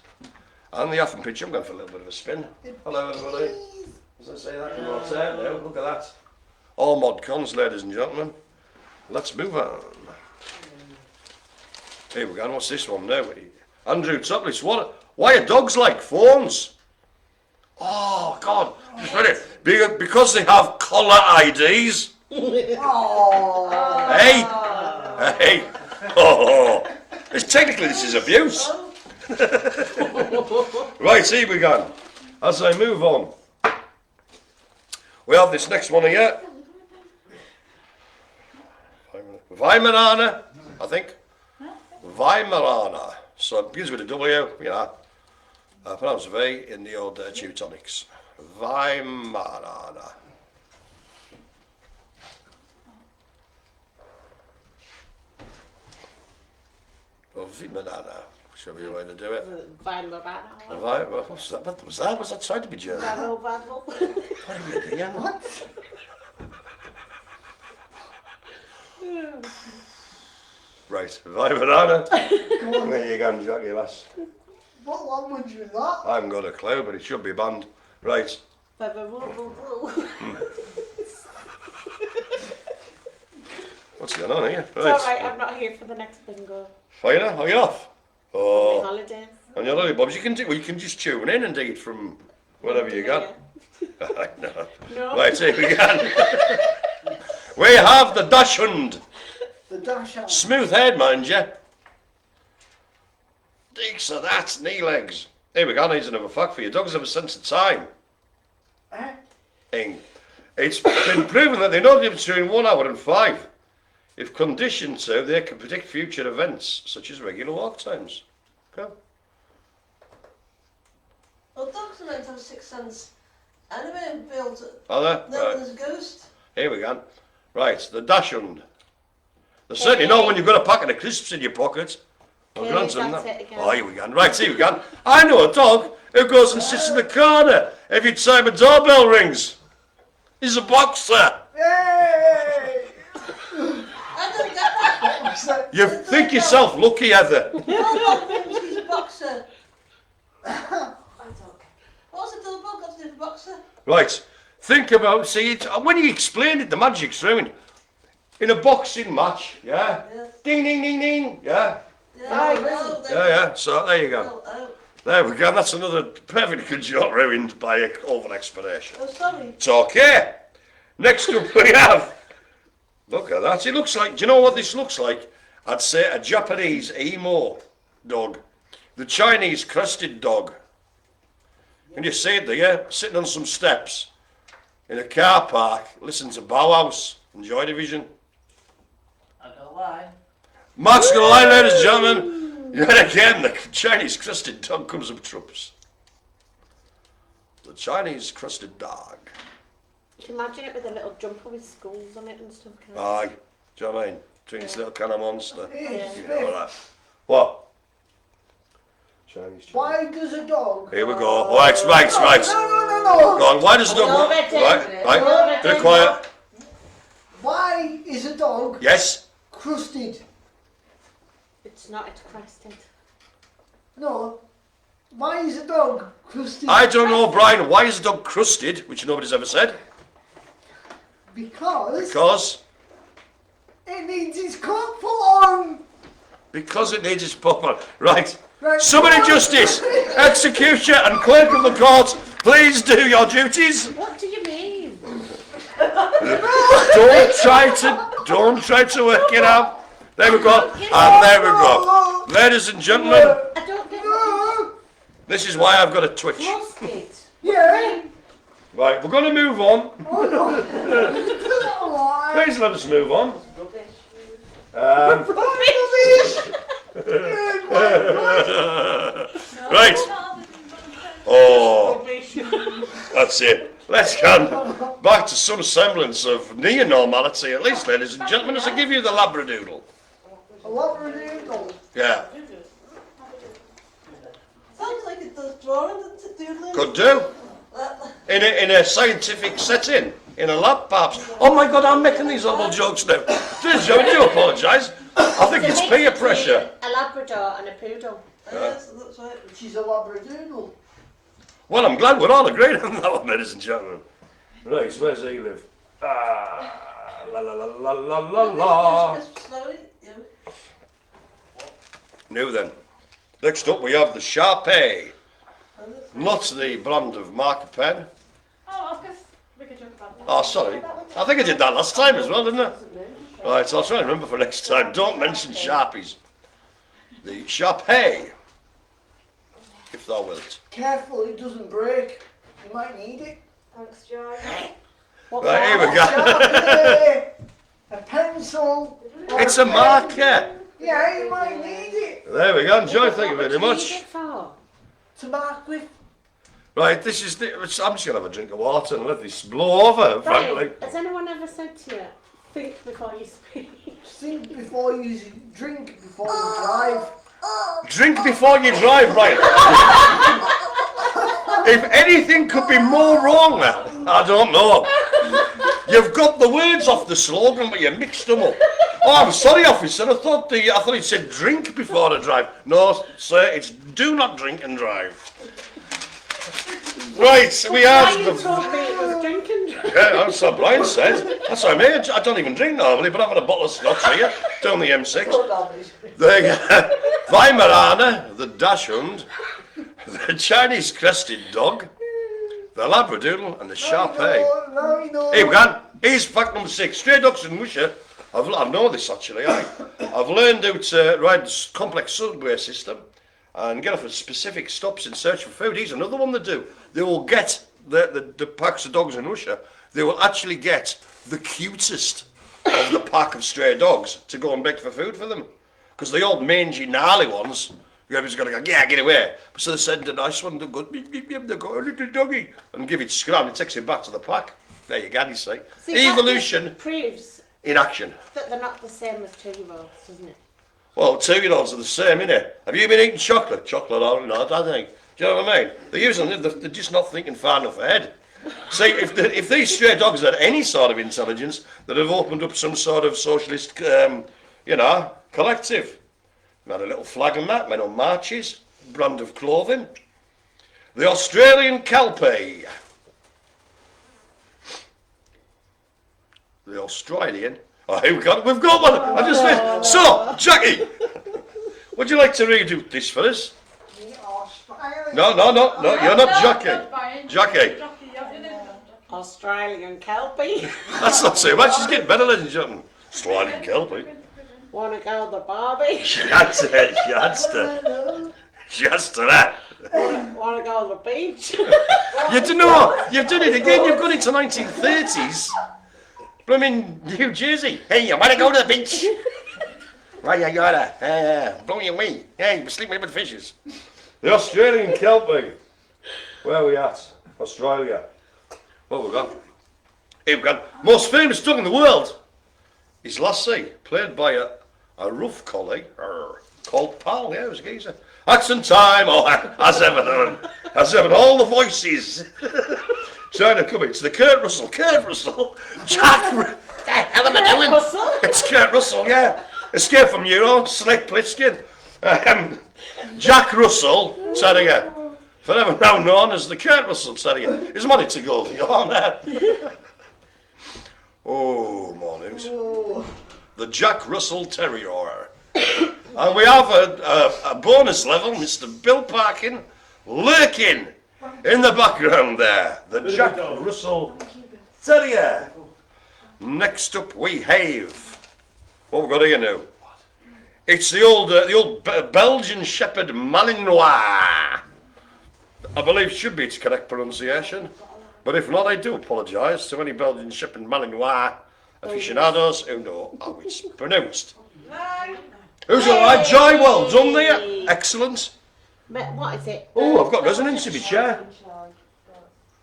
and the Affenpinscher. I'm going for a little bit of a spin. Hello, everybody. As I say that, now, look at that. All mod cons, ladies and gentlemen. Let's move on. Here we go, and what's this one now? Andrew Topless, why are dogs like phones? Oh, God. Because they have collar IDs. Oh. Hey. Hey. Oh. Technically, this is abuse. Right, here we go. As I move on. We have this next one here. Weimaraner, I think. Weimaraner. So it begins with a W, you know. Pronounce V in the old Teutonics. Weimaraner. Or Weimaraner, shall be a way to do it. What's that? What was that? Was that trying to be German? What are you doing? What? Right, Weimaraner. Where you going, Jackie, lass? What language was that? I haven't got a clue, but it should be banned. Right. What's going on here? It's alright, I'm not here for the next bingo. Fire, are you off? Oh, Holidays. on your lolly bobs, you can just tune in indeed from wherever you got. No. No. Right, here we go. We have the Dachshund. The dash out. Smooth head, mind you. Deeks of that, knee legs. Here we go, needs another fact for you. Dogs have a sense of time. Eh? It's been proven that they know the difference between 1 hour and 5. If conditioned to, they can predict future events, such as regular walk times. Okay. Well, dogs are meant to have a sixth sense. Anyway, built Are they? no Right. one's a ghost. Here we go. Right, the Dachshund. They certainly know when you've got a packet of crisps in your pocket. Well, Yeah, grandson, that's that. it again. Oh, here we go. Right, here we go. I know a dog who goes and sits in the corner every time a doorbell rings. He's a boxer. Yay! I don't get that. What's that? You think yourself lucky, Heather. Bulldog thinks he's a boxer. What's a bulldog got to do with a boxer? Right, think about, see, when you explained it, the magic's ruined. In a boxing match, yeah? Yeah. Ding, ding, ding, ding, yeah? Yeah, so there you go. There we go, that's another perfectly good job ruined by over explanation. Oh, sorry. It's okay. Next up we have, look at that, it looks like, do you know what this looks like? I'd say a Japanese emo dog. The Chinese crested dog. Can you see it there, sitting on some steps in a car park, listen to Bauhaus, enjoy Division. I don't lie. Mark's gonna lie, ladies and gentlemen. Yet again, the Chinese crested dog comes up trumps. The Chinese crested dog. Can you imagine it with a little jumper with skulls on it and stuff? Aye, do you know what I mean? Between this little kind of monster. Hey, You Spiff, know that. What? Chinese. why does a dog... Here we go. Right. No, no, no. Go on, why does the dog... Right, get quiet. Why is a dog Yes? crusted? It's not, it's crested. No. Why is a dog crusted? I don't know, Brian, why is the dog crusted, which nobody's ever said? Because it needs its coat full on. Because it needs its pupper. Right. Right. Somebody justice, executioner and clerk of the court, please do your duties. What do you mean? Don't try to work it out. There we go. And there we go. Ladies and gentlemen, I don't get No. this is why I've got a twitch. Crusted. Yeah. Right, we're going to move on. Oh no. Please let us move on. Right. Oh, that's it. Let's get back to some semblance of near normality, at least, ladies and gentlemen, as I give you the Labradoodle. A labradoodle. Yeah, Sounds like it does drawing, doodling. could do. In a scientific setting, in a lab, perhaps. Oh my God, I'm making these horrible jokes now. Please, I do apologise. I think it's peer pressure. A Labrador and a poodle. Yes, that's right. She's a labradoodle. Well, I'm glad we're all agreed on that one, ladies and gentlemen. Right, so where's he live? Ah, la la la la la la la. Just slowly. Yeah. New then. Next up we have the Sharpay. Not the brand of marker pen. Oh, I was going to make a joke about that. Oh, sorry. I think I did that last time as well, didn't I? Right, so I'll try and remember for next time. Don't mention Sharpies. The Sharpay. If thou wilt. Careful, it doesn't break. You might need it. Thanks, George. What Right, here we for? go. Sharpie, a pencil. or It's a pen. marker. Yeah, you might need it There we go. Enjoy. Thank you What very would you much. use it for? to mark with. Right, this is the. I'm just gonna have a drink of water and let this blow over. Frankly. Right, has anyone ever said to you, think before you speak? Think before you drink, before you drive. Drink before you drive, right? If anything could be more wrong, I don't know. You've got the words off the slogan, but you mixed them up. Oh, I'm sorry, officer. I thought it said drink before I drive. No, sir, it's do not drink and drive. Right, we Why are. you told me it was drinking? Yeah, that's what Brian says. That's what I mean. I don't even drink normally, but I've had a bottle of scotch here down the M6. There you go. Weimaraner, the dachshund, the Chinese crested dog, the Labradoodle, and the Shar-Pei. No. Here we go. Here's fact number 6. Stray dogs in Russia. I know this actually. I've learned how to ride this complex subway system and get off at specific stops in search for food. Here's another one they do. They will get the packs of dogs in Russia. They will actually get the cutest of the pack of stray dogs to go and beg for food for them. Because the old mangy, gnarly ones, everybody's going to go, yeah, get away. So they send a nice one to go, beep, beep, beep, they go, a little doggy, and give it scram. It takes it back to the pack. There you go, you see. See, Evolution that proves in action. that they're not the same as 2-year-olds, doesn't it? Well, 2-year-olds are the same, innit? Have you been eating chocolate? Chocolate or not, I think. Do you know what I mean? They're just not thinking far enough ahead. See, if these stray dogs had any sort of intelligence, they'd have opened up some sort of socialist, collective. They had a little flag and that, went on marches, brand of clothing. The Australian Kelpie. The Australian. Oh, we've got one. I just missed. So, Jackie, would you like to redo this for us? No, you're not Jackie. Jackie. Australian Kelpie. That's not too much. She's getting better, ladies and gentlemen. Australian Kelpie. Wanna go to the Barbie? She has to that. Wanna go to the beach? You don't know what? You've done it again. You've gone into 1930s. Blooming New Jersey. Hey, you want to go to the beach? Right, you gotta blow your wing. Hey, you're sleeping with fishes. The Australian Kelpie. Where are we at? Australia. What we got? Here we go. Most famous dog in the world is Lassie, played by a rough collie called Pal. Yeah, it was a geezer. Accent time. Oh, as ever, all the voices. Trying to come in. It's the Kurt Russell, Jack. What the hell am I doing? Russell? It's Kurt Russell, yeah. Escape from Euro, Slick Plitskin. Jack Russell, said again. Forever now known as the Kurt Russell, said again. He's money to go. Oh, mornings. The Jack Russell Terrier. And we have a bonus level, Mr. Bill Parkin, lurking in the background there. The Jack Russell Terrier. Next up we have, what we've got here now? It's the old Belgian Shepherd Malinois. I believe should be its correct pronunciation. But if not, I do apologise to any Belgian Shepherd Malinois aficionados who know how it's pronounced. Who's alright? Joy, well done there. Excellent. What is it? Oh, I've got resonance in my chair.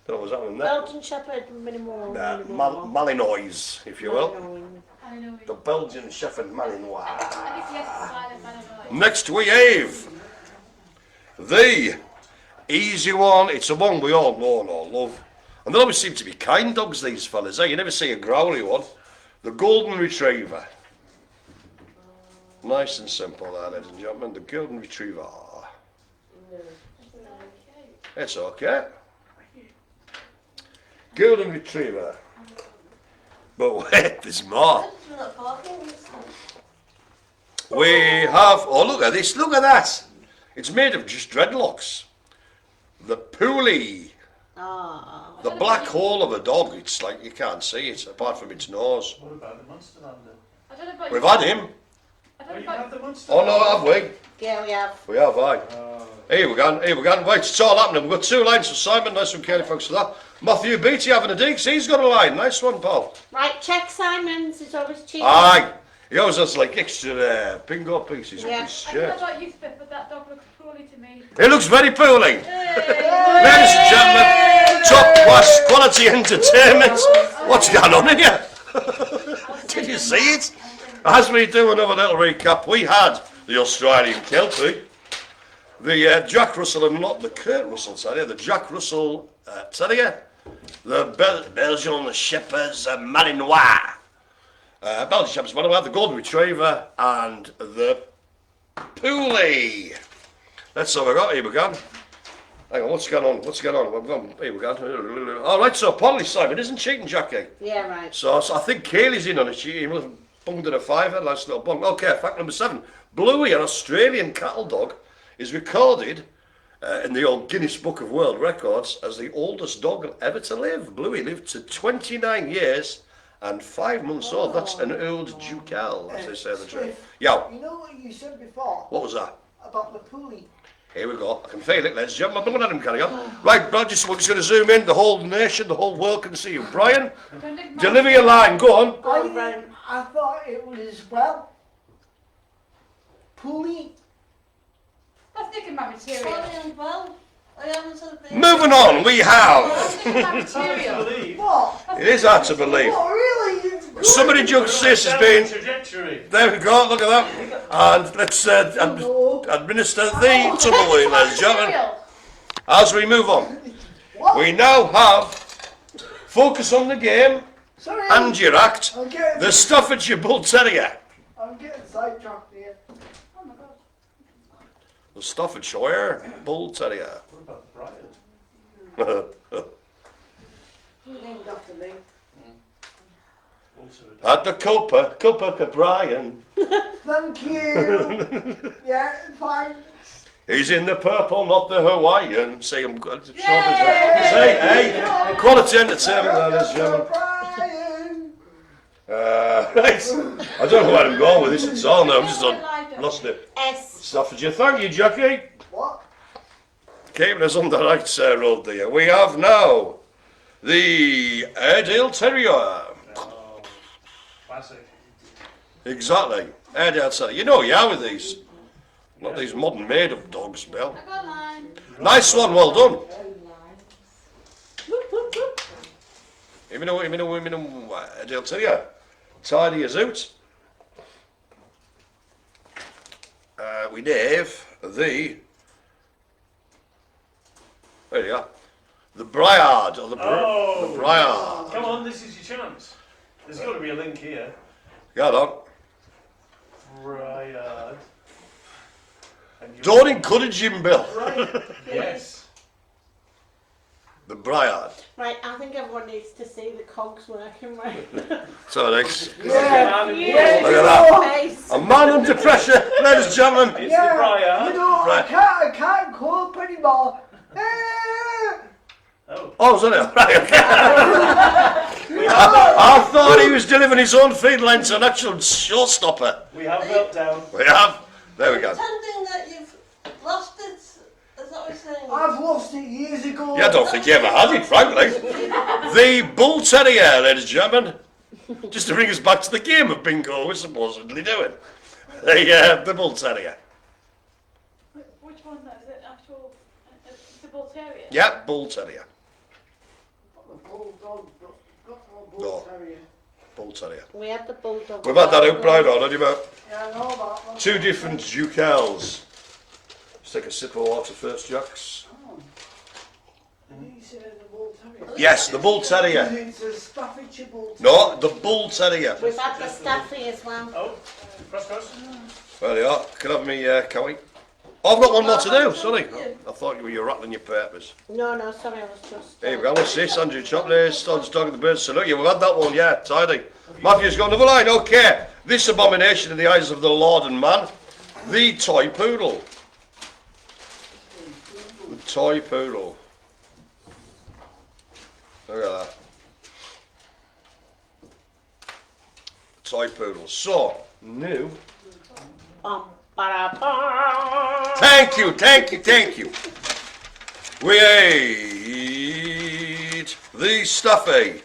Don't know what's happening there. Belgian Shepherd minimal. Malinois, if you will. I know. The Belgian Shepherd Malinois. I guess yes, silent, I don't know. Next we have the easy one. It's the one we all know and all love. And they always seem to be kind dogs, these fellas. You never see a growly one. The Golden Retriever. Nice and simple there, ladies and gentlemen. The Golden Retriever. It's okay. Golden Retriever. But wait, there's more. We have, oh look at this, look at that. It's made of just dreadlocks. The Poolie. The black hole of a dog, it's like you can't see it apart from its nose. What about the Munster Lander? I don't know about We've had him. I don't know You about have the Munster Oh no, have we? Yeah, we have. We have, aye. Here we go. Wait, it's all happening. We've got 2 lines for Simon. Nice one, Kelly. Thanks for that. Matthew Beattie having a dig. See, he's got a line. Nice one, Paul. Right, check Simon's. It's always cheap. Aye. He always has like extra bingo pieces Yeah. on his I don't know shirt. about you, Spiff, but that dog looks poorly to me. It looks very poorly. Ladies and gentlemen, top class quality entertainment. What's going on here? Did you see it? As we do another little recap, we had the Australian Kelpie, the Jack Russell and not the Kurt Russell Terrier, the Jack Russell Terrier, the Belgian Shepherd's Malinois, Belgian Shepherd's Malinois, the Golden Retriever, and the Poolie. Let's have a go. Here we go. Hang on, what's going on? Here we go. All right, so Polly Simon isn't cheating, Jackie. Yeah, right. So I think Kaylee's in on it. She must have bunged in a fiver, nice little bung. Okay, fact number 7. Bluey, an Australian cattle dog, is recorded in the old Guinness Book of World Records as the oldest dog ever to live. Bluey lived to 29 years and 5 months old. That's an old ducal, as they say in the trade. Yeah, You know what you said before what was that? about the pulley? Here we go. I can feel it, ladies and gentlemen. I'm looking at him, carry on. Right, Brad, we're just going to zoom in. The whole nation, the whole world can see you. Brian, deliver your line. Go on. I thought it was, well, pulley. That's nicking my material. Sorry and well. I haven't said a thing. Moving on, we have. That's nicking my material. What? It is hard to believe. What, really? Somebody just this has been. Trajectory. There we go, look at that. And let's administer the tumbleweed, ladies and gentlemen. Material. As we move on, What? we now have Focus on the Game Sorry. and your act, I'm getting, the Staffordshire Bull Terrier. I'm getting sidetracked here. Oh my god. The Staffordshire Bull Terrier. What about Brian? You named after me. Also At the Cuppa Brian. Thank you. Yeah, fine. He's in the purple, not the Hawaiian. Say, I'm good. Say, hey, quality entertainment, ladies and gentlemen. Brian. Right. I don't know where I'm going with this at all now. I'm just lost it. S. Staffordshire. Thank you, Jackie. What? Keeping us on the right road there. We have now the Airedale Terrier. Oh, classic. Exactly. Airedale Terrier. You know, yeah, with these. Not these modern made-up dogs, Bill. I got mine. Nice one, well done. Whoop, whoop, whoop. Airedale Terrier. Tidy as out. We have the. There you are. The Briard, or the Briard. Come on, this is your chance. There's got to be a link here. Got on. Briard. And you- Don't encourage him, Bill. Yes. The Briard. Right, I think everyone needs to see the cogs working right. So next. Yeah. Look at that. Face. A man under pressure, ladies and gentlemen. It's Yeah. the Briard. You know, Right. I can't cope anymore. Oh. Oh, was that it? Right, okay. I thought he was delivering his own feed line to an actual showstopper. We have meltdown. We have. There we go. Pretending that you've lost it. Is that what you're saying? I've lost it years ago. Yeah, I don't think you ever had it, frankly. The Bull Terrier, ladies and gentlemen. Just to bring us back to the game of bingo we're supposedly doing. The Bull Terrier. Which one's that? Is it actual? It's a bull terrier. Yeah, Bull Terrier. The Bulldog, got no No. Bull Terrier. Bull Terrier. We had the Bulldog. We've had that out, Brian, already about Yeah, I know that one. 2 different ducals. Let's take a sip of water first, Jacks. You said the Bull Terrier. Yes, the Bull Terrier. It's a Staffordshire Bull Terrier. No, the Bull Terrier. We've had the Staffy as well. Oh, cross. There you are. Can I have me, Cowie? Oh, I've got one more to do, sorry. I thought you were rattling your papers. No, sorry, I was just. Here we go, what's this? Andrew Chopley, Stod's Dog and the Birds Salute you. We've had that one, yeah, tidy. Matthew's got another line, okay. This abomination in the eyes of the Lord and man, the Toy Poodle. The Toy Poodle. Look at that. Toy Poodle. So, new. Ba-da-ba. Thank you, thank you, thank you. We ate the Staffy.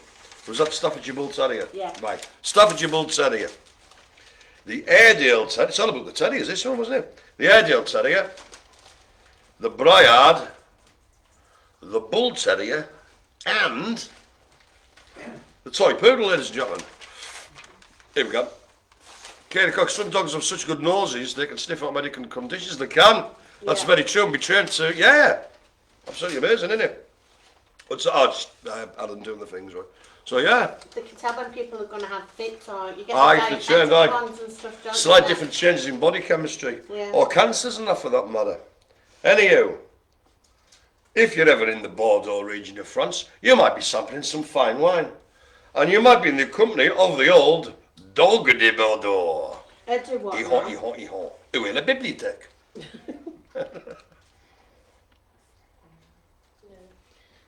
Was that Staffordshire Bull Terrier? Yeah. Right. Staffordshire Bull Terrier. The Airedale Terrier. It's all about the Terriers, this one, wasn't it? The Airedale Terrier. The Briard. The Bull Terrier. And the Toy Poodle, ladies and gentlemen. Here we go. Katie Cox, some dogs have such good noses, they can sniff out medical conditions. They can. That's Yeah. very true and be trained to. Yeah. Absolutely amazing, isn't it? What's that? Alan doing the things, right? So, yeah. They can tell when people are going to have fits or you get Aye, the the change, aye. ones and stuff, don't Slight you? different changes in body chemistry. Yeah. Or cancers and that for that matter. Anyhow, if you're ever in the Bordeaux region of France, you might be sampling some fine wine. And you might be in the company of the old Dog de Bordeaux. Do what? Ihon, ihon, ihon. Où est la bibliothèque?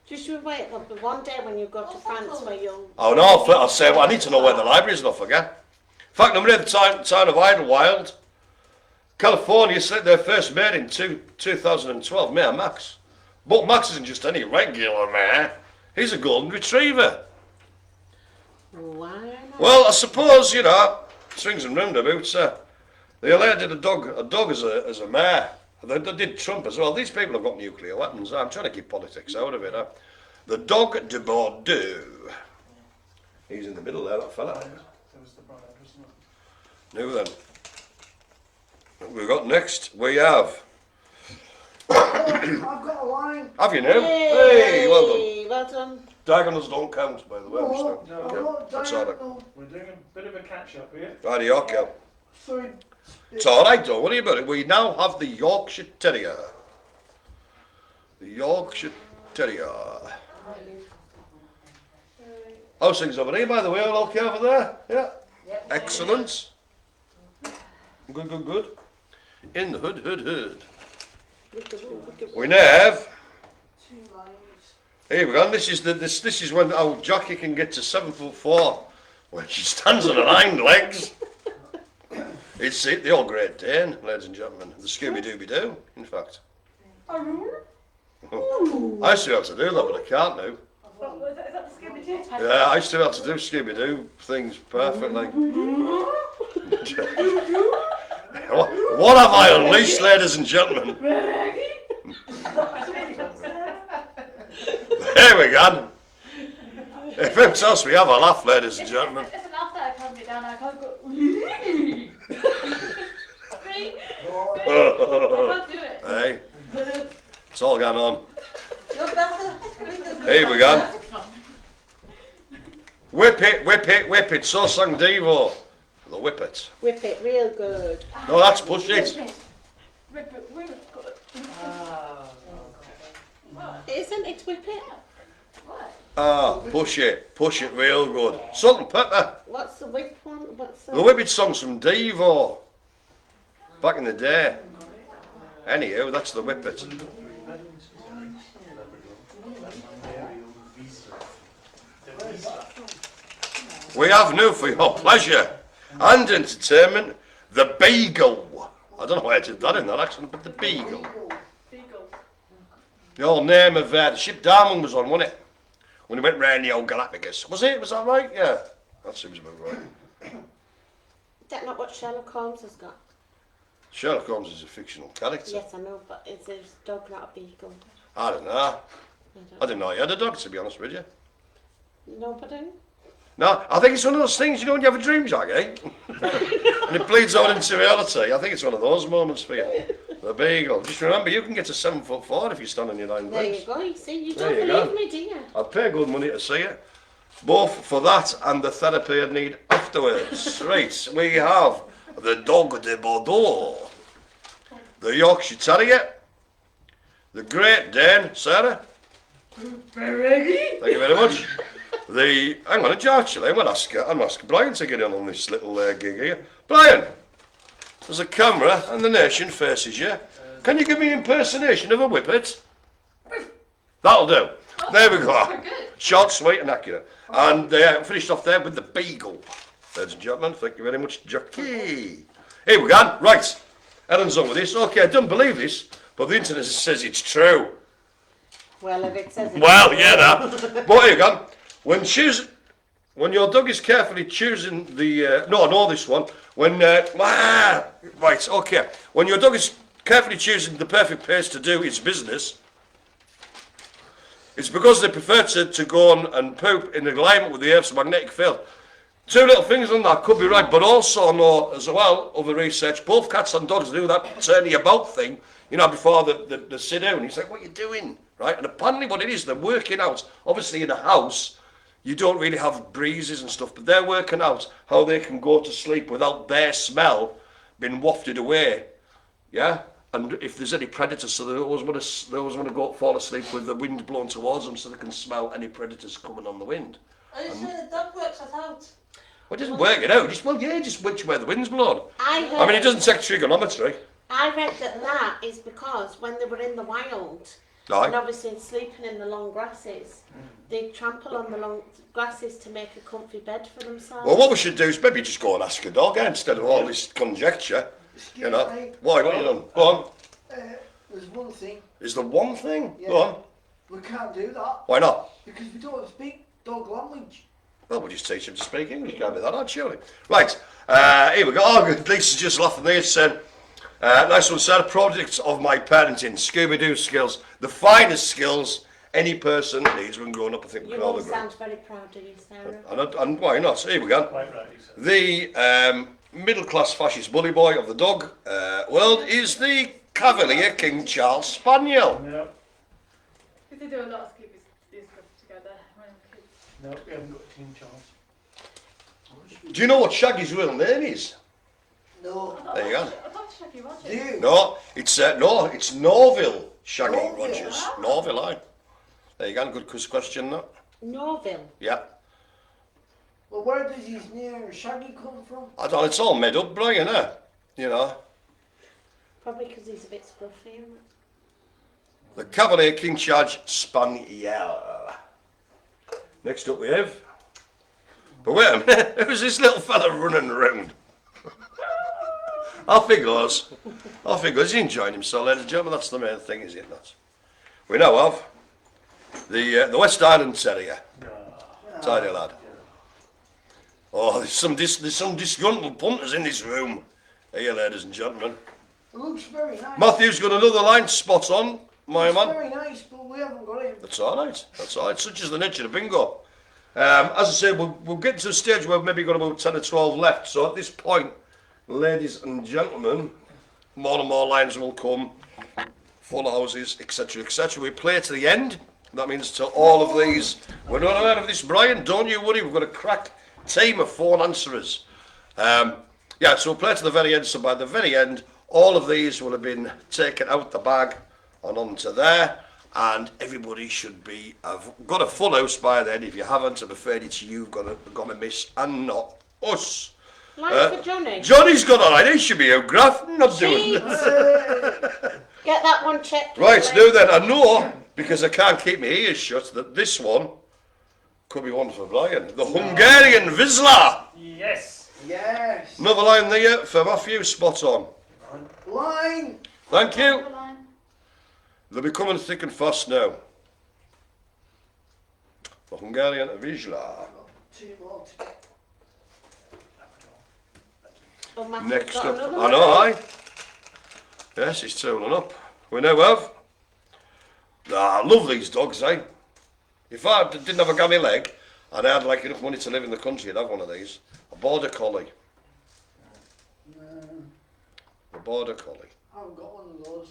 Just you wait, there'll be one day when you go to France where you'll... Oh no, I'll say, well, I need to know where the library is, not forget. In fact, I'm near the town of Idlewild. California set their first mare in 2012, Mare Max. But Max isn't just any regular mare, he's a golden retriever. Why not? Well, I suppose, you know, swings and roundabouts, they elected a dog as a mare. They did Trump as well. These people have got nuclear weapons. I'm trying to keep politics out of it. The Dog de Bordeaux. He's in the middle there, that fella. That was the Briard, wasn't it? Now then, what we've got next, we have... I've got a line. Have you now? Hey, well done. Hey, well done. Diagonals don't count, by the way. No, No, I'm okay, not that's all right. diagonal. We're doing a bit of a catch-up here. Righty, okay. Sorry. It's all right, don't worry about it. We now have the Yorkshire Terrier. The Yorkshire Terrier. How's things over here, by the way? All okay over there? Yeah? Excellent. Good, good, good. In the hood. We now have... Two lines. Here we go. This is when our jockey can get to 7'4", when she stands on her hind legs. It's the old Great Dane, ladies and gentlemen. The Scooby-Dooby-Doo, in fact. I used to be able to do that, but I can't now. Is that the Scooby-Doo? Yeah, I used to be able to do Scooby-Doo things perfectly. What have I unleashed, ladies and gentlemen? There we go. If it's us, we have a laugh, ladies and gentlemen. It's enough that I can't get down. I can't go. Ready? I can't do it. Hey, it's all going on. Here we go. Whip it, so sang Devo. The whip it. Whip it real good. No, that's push it. Rip it, good. Isn't it whip it? What? Ah, push it real good. Salt and pepper. What's the whip one? What's The whippet song's from Devo. Back in the day. Anyhow, that's the whippet. We have now for your pleasure and entertainment, the Beagle. I don't know why I did that in that accent, but the Beagle. Beagle. The old name of the ship Darwin was on, wasn't it? When he went round the old Galapagos. Was it? Was that right? Yeah. That seems about right. Is that not what Sherlock Holmes has got? Sherlock Holmes is a fictional character. Yes, I know, but is his dog not a beagle? I don't know. I didn't know you had a dog, to be honest with you. Nobody? No, I think it's one of those things, you know, when you have a dream, Jack, eh? And it bleeds out into reality. I think it's one of those moments for you. The Beagle. Just remember, you can get to 7'4" if you stand on your hind There legs. you go, you see, you There don't you believe go. me, do you? I'd pay good money to see it. Both for that and the therapy I need afterwards. Right, we have the Dog de Bordeaux, the Yorkshire Terrier, the Great Dane, Sarah. Thank you very much. I'm going to actually, I'm going to ask Brian to get in on this little gig here. Brian, there's a camera and the nation faces you. Can you give me an impersonation of a whippet? That'll do. There we go. Short, sweet and accurate. And finished off there with the Beagle. Ladies and gentlemen, thank you very much, Jockey. Here we go. Right. Ellen's on with this. Okay, I don't believe this, but the internet says it's true. Well, if it says it. Well, yeah, that. But here you go. When your dog is carefully choosing the no, this one. When right, okay. When your dog is carefully choosing the perfect place to do its business, it's because they prefer to go on and poop in alignment with the Earth's magnetic field. Two little things on that could be right, but also know as well, other research, both cats and dogs do that turning about thing, you know, before they sit down. He's like, what are you doing? Right? And apparently what it is, they're working out. Obviously in a house, you don't really have breezes and stuff, but they're working out how they can go to sleep without their smell being wafted away. Yeah? And if there's any predators, so they always want to go fall asleep with the wind blowing towards them so they can smell any predators coming on the wind. Are you saying the dog works that out? Well, it doesn't work it out. Just which way the wind's blowing. I mean, it doesn't take trigonometry. I read that is because when they were in the wild, Aye. and obviously sleeping in the long grasses, they trample on the long grasses to make a comfy bed for themselves. Well, what we should do is maybe just go and ask a dog instead of all this conjecture. Excuse You know. me. Why? What are you doing? Go on. There's one thing. Is there one thing? Yeah. Go on. We can't do that Why not? because we don't speak dog language. Well, we'll just teach him to speak English. Can't be that hard, surely. Right. Here we go. Oh, good. Lisa's just laughing there. Said, nice one, Sarah. Product of my parenting. Scooby-Doo skills. The finest skills any person needs when growing up, I think we Your can all mum agree. sounds very proud of you, Sarah. And why not? Here we go. Quite right, he said. The middle-class fascist bully boy of the dog world is the Cavalier King Charles Spaniel. No, Did they do a lot of keep these stuff together when kids? no, we haven't got a team chance. Do you know what Shaggy's real name is? No. There you go. I thought Shaggy Do Rogers. you? No, it's Norville Shaggy Norville, Rogers. ah. Norville, aye. There you go. Good question, that. Norville. Yeah. Well, where does his name Shaggy come from? I don't. It's all made up, Brian. You know. Probably because he's a bit scruffy, isn't it? The Cavalier King Charles Spaniel. Next up we have. But wait a minute. Who's this little fella running around? Off he goes. He's enjoying himself, ladies and gentlemen. That's the main thing, isn't it? That's. We now have the West Island Terrier. Tidy lad. Oh, there's some disgruntled punters in this room. Here, ladies and gentlemen. It looks very nice. Matthew's got another line spot on, my It's man. very nice, but we haven't got him. That's all right. That's all right. Such is the nature of bingo. As I say, we'll get to the stage where we've maybe got about 10 or 12 left. So at this point, ladies and gentlemen, more and more lines will come, full houses, etc., etc. We play to the end. That means to all of these. We're not aware of this, Brian. Don't you worry. We've got a crack team of phone answerers. Yeah, so we'll play to the very end. So by the very end, all of these will have been taken out the bag and onto there. And everybody should have got a full house by then. If you haven't, I'm afraid it's you've got to miss and not us. Line for Johnny. Johnny's got a line. He should be out grafting, not doing Jeez. this. Get that one checked. Right, please. now then, I know, because I can't keep my ears shut, that this one could be one for Brian. The Hungarian Vizsla. Yes. Yes. Another line there for Matthew, spot on. Line. Thank you. The line. They're becoming thick and fast now. The Hungarian Vizsla. Two more to get. Oh, Matthew's Next got up, another I one. know, aye. Yes, he's turning up. We now have. I love these dogs, eh? If I didn't have a gammy leg and I had like enough money to live in the country, I'd have one of these. A border collie. A border collie. I haven't got one of those.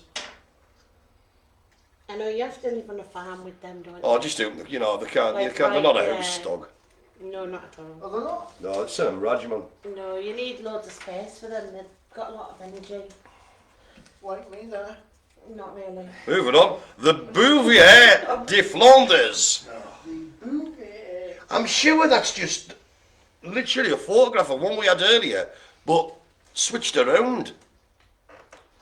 I know you have to live on a farm with them, don't you? Oh, just do, you know, they can't, Like they're not a right house there. dog. No, not at all. Are they not? No, it's a Rajman. No, you need loads of space for them. They've got a lot of energy. Like me there. Not really. Moving on. The Bouvier de Flanders. The booby. I'm sure that's just literally a photograph of one we had earlier, but switched around.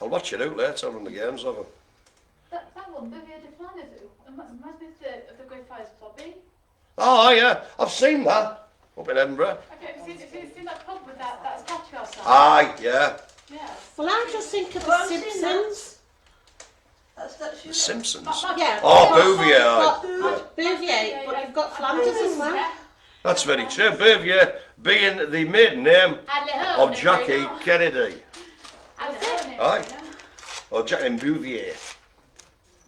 I'll watch it out later on the games of it. That one, Bouvier de Flanders, reminds me of the Great Fires Bobby. Oh, yeah, I've seen that up in Edinburgh. Okay, have you seen that pub with that statue outside? Aye, yeah. Yeah. Well, I just think of Well, the I've seen Simpsons. That's The Simpsons. Yeah. Oh, but Bouvier. you've got Bouvier, but you've got Flanders as well. That's very true. Bouvier being the maiden name of Jackie Kennedy. Aye. Or Jacqueline Bouvier.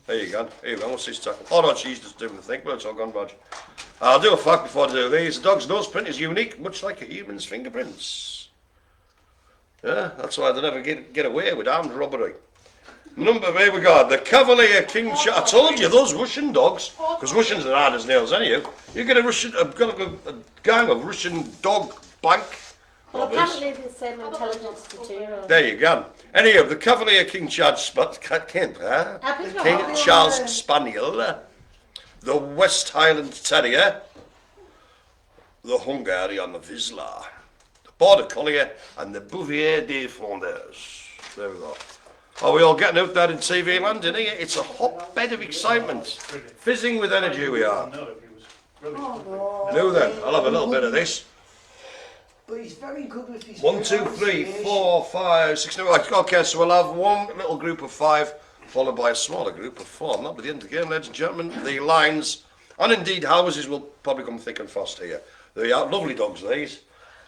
There you go. Here you go. What's this tackle? Oh no, she's just doing the thing, but it's all gone bad. I'll do a fact before I do these. The dog's nose print is unique, much like a human's fingerprints. Yeah, that's why they never get away with armed robbery. Here we go. The Cavalier King Charles. I told you, those Russian dogs, because Russians are hard as nails, anyhow. You get a gang of Russian dog bank Well, robbers. apparently they're the same intelligence to two. There you go. Anyhow, the Cavalier King Charles King Charles Spaniel, the West Highland Terrier, the Hungarian Vizsla, the Border Collier, and the Bouvier de Flanders. There we go. Are we all getting out there in TV land, isn't it? It's a hotbed of excitement. Fizzing with energy we are. No, if he was rubbish. Oh, Now then, I'll have a little bit of this. But he's very good with his 1, 2, 3, 4, 5, 6, 7, 8. Okay, so we'll have one little group of 5, followed by a smaller group of 4. And that'll be the end of the game, ladies and gentlemen. The lines, and indeed houses, will probably come thick and fast here. They are lovely dogs, these.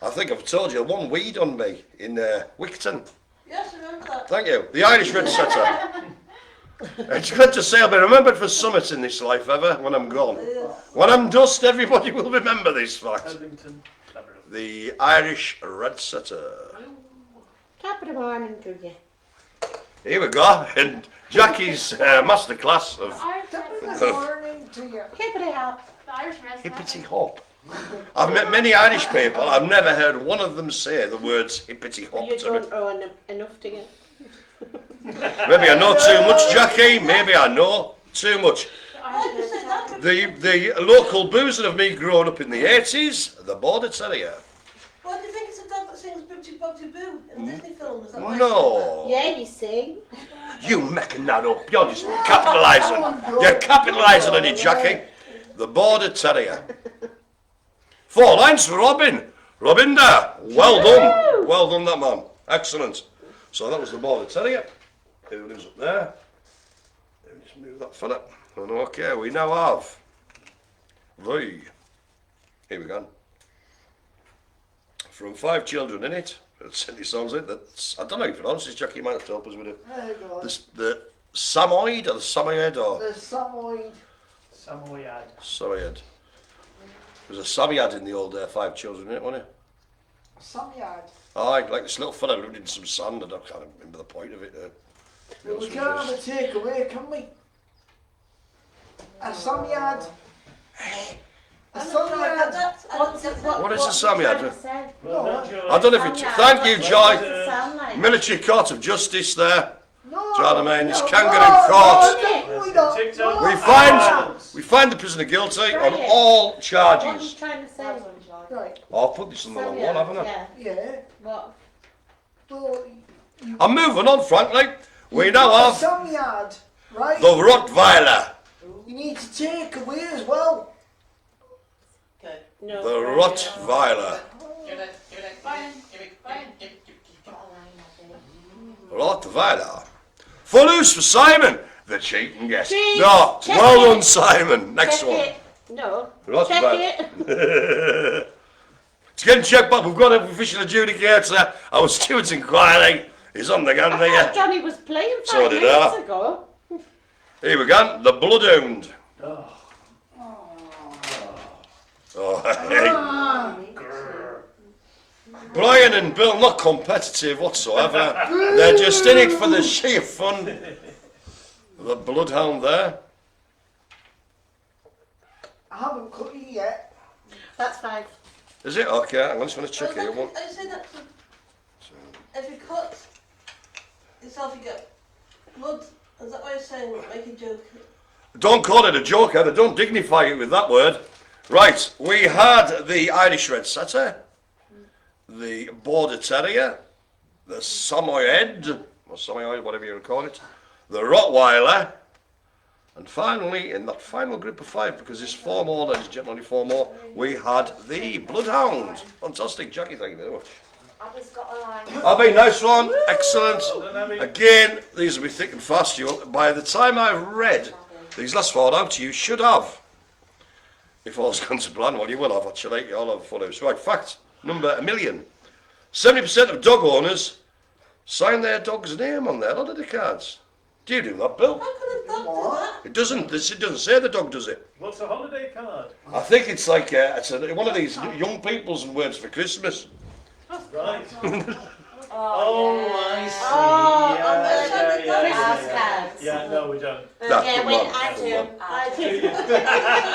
I think I've told you, one weed on me in Wickerton. Yes, I remember that. Thank you. The Irish Red Setter. It's good to say I'll be remembered for summits in this life ever when I'm gone. When I'm dust, everybody will remember this fact. Edmonton, Labrador. The Irish Red Setter. Top of the morning to you. Here we go, and Jackie's masterclass of Good morning to you. Keep it up. The Irish rest. hippity hop. I've met many Irish people. I've never heard one of them say the words hippity hop You to me. don't know enough to get. Maybe I know too much, Jackie. Maybe I know too much. Why did you say that? The local boozer of me growing up in the 80s, the Border Terrier. Why do you think it's a dog that sings Boopty Boopty Boo in Disney films? Is that why No. Yeah, you sing. You making that up. You're just capitalising. You're capitalising on it, Jackie. The Border Terrier. 4 lines for Robin. Robinda. Well done. Well done, that man. Excellent. So that was the Border Terrier. Who lives up there? Let me just move that fella. And okay, we now have the. Here we go. From 5 children in it. Silly songs in it. That's, I don't know if you pronounce this, Jackie. You might have to help us with it. There you go. The Samoyed or the Samoyed or The Samoyed. Samoyed. Samoyed. There was a Samoyed in the old 5 children, in it, wasn't it? Samyard. Aye, like this little fella lived in some sand. I can't remember the point of it. But we can't have a takeaway, can we? A Samyard. A Samyard. What is a Samoyed? No, I don't know if it. Thank you, Joy. Sound like? Military Court of Justice there. no. Do you know what I mean? It's kangaroo no, court. definitely not. TikTok. No. We find the prisoner guilty on all What are you charges. trying to say? Right, I'll put this on the long one, haven't I? Yeah. yeah. What? But I'm moving on, frankly. We now a have Samyard, right? the Rottweiler. You need to take away as well. No. The Rottweiler. Rottweiler. Full loose for Simon, the cheating guest. Cheese. No, Check well it. done, Simon. Next Check one. it. No. Rottweiler. Check it. It's getting checked back. We've got an official adjudicator. Our Stewart's inquiry is on the gun I there. thought Johnny was playing 5 So did minutes I. ago. Here we go. The Bloodhound. Oh, Oh, hey. Brian and Bill, not competitive whatsoever. They're just in it for the sheer fun. The Bloodhound there. I haven't cut it yet. That's 5. Is it? Okay, I just want to check here. One. I say that if you cut yourself, you get blood. Is that why you're saying make a joke? Don't call it a joke, Heather. Don't dignify it with that word. Right, we had the Irish Red Setter, the Border Terrier, the Samoyed, or Samoyed, whatever you want to call it, the Rottweiler, and finally, in that final group of 5, because there's 4 more, ladies and gentlemen, only 4 more, we had the Bloodhound. Fantastic, Jackie, thank you very much. Abby's got a line. Abby, nice one. Excellent. Well done, Abby. Again, these will be thick and fast. By the time I've read these last 4 out, you should have. If all's gone to plan, well, you will have actually. You'll have full house. Right, fact number 1,000,000. 70% of dog owners sign their dog's name on their holiday cards. Do you do that, Bill? How can a dog do that? It doesn't say the dog does it. What's a holiday card? I think it's like one of these young people's words for Christmas. Right. Oh, I see. Oh, Christmas cards. Yeah, no, we don't. That's Yeah, good wait, one. I do. I do.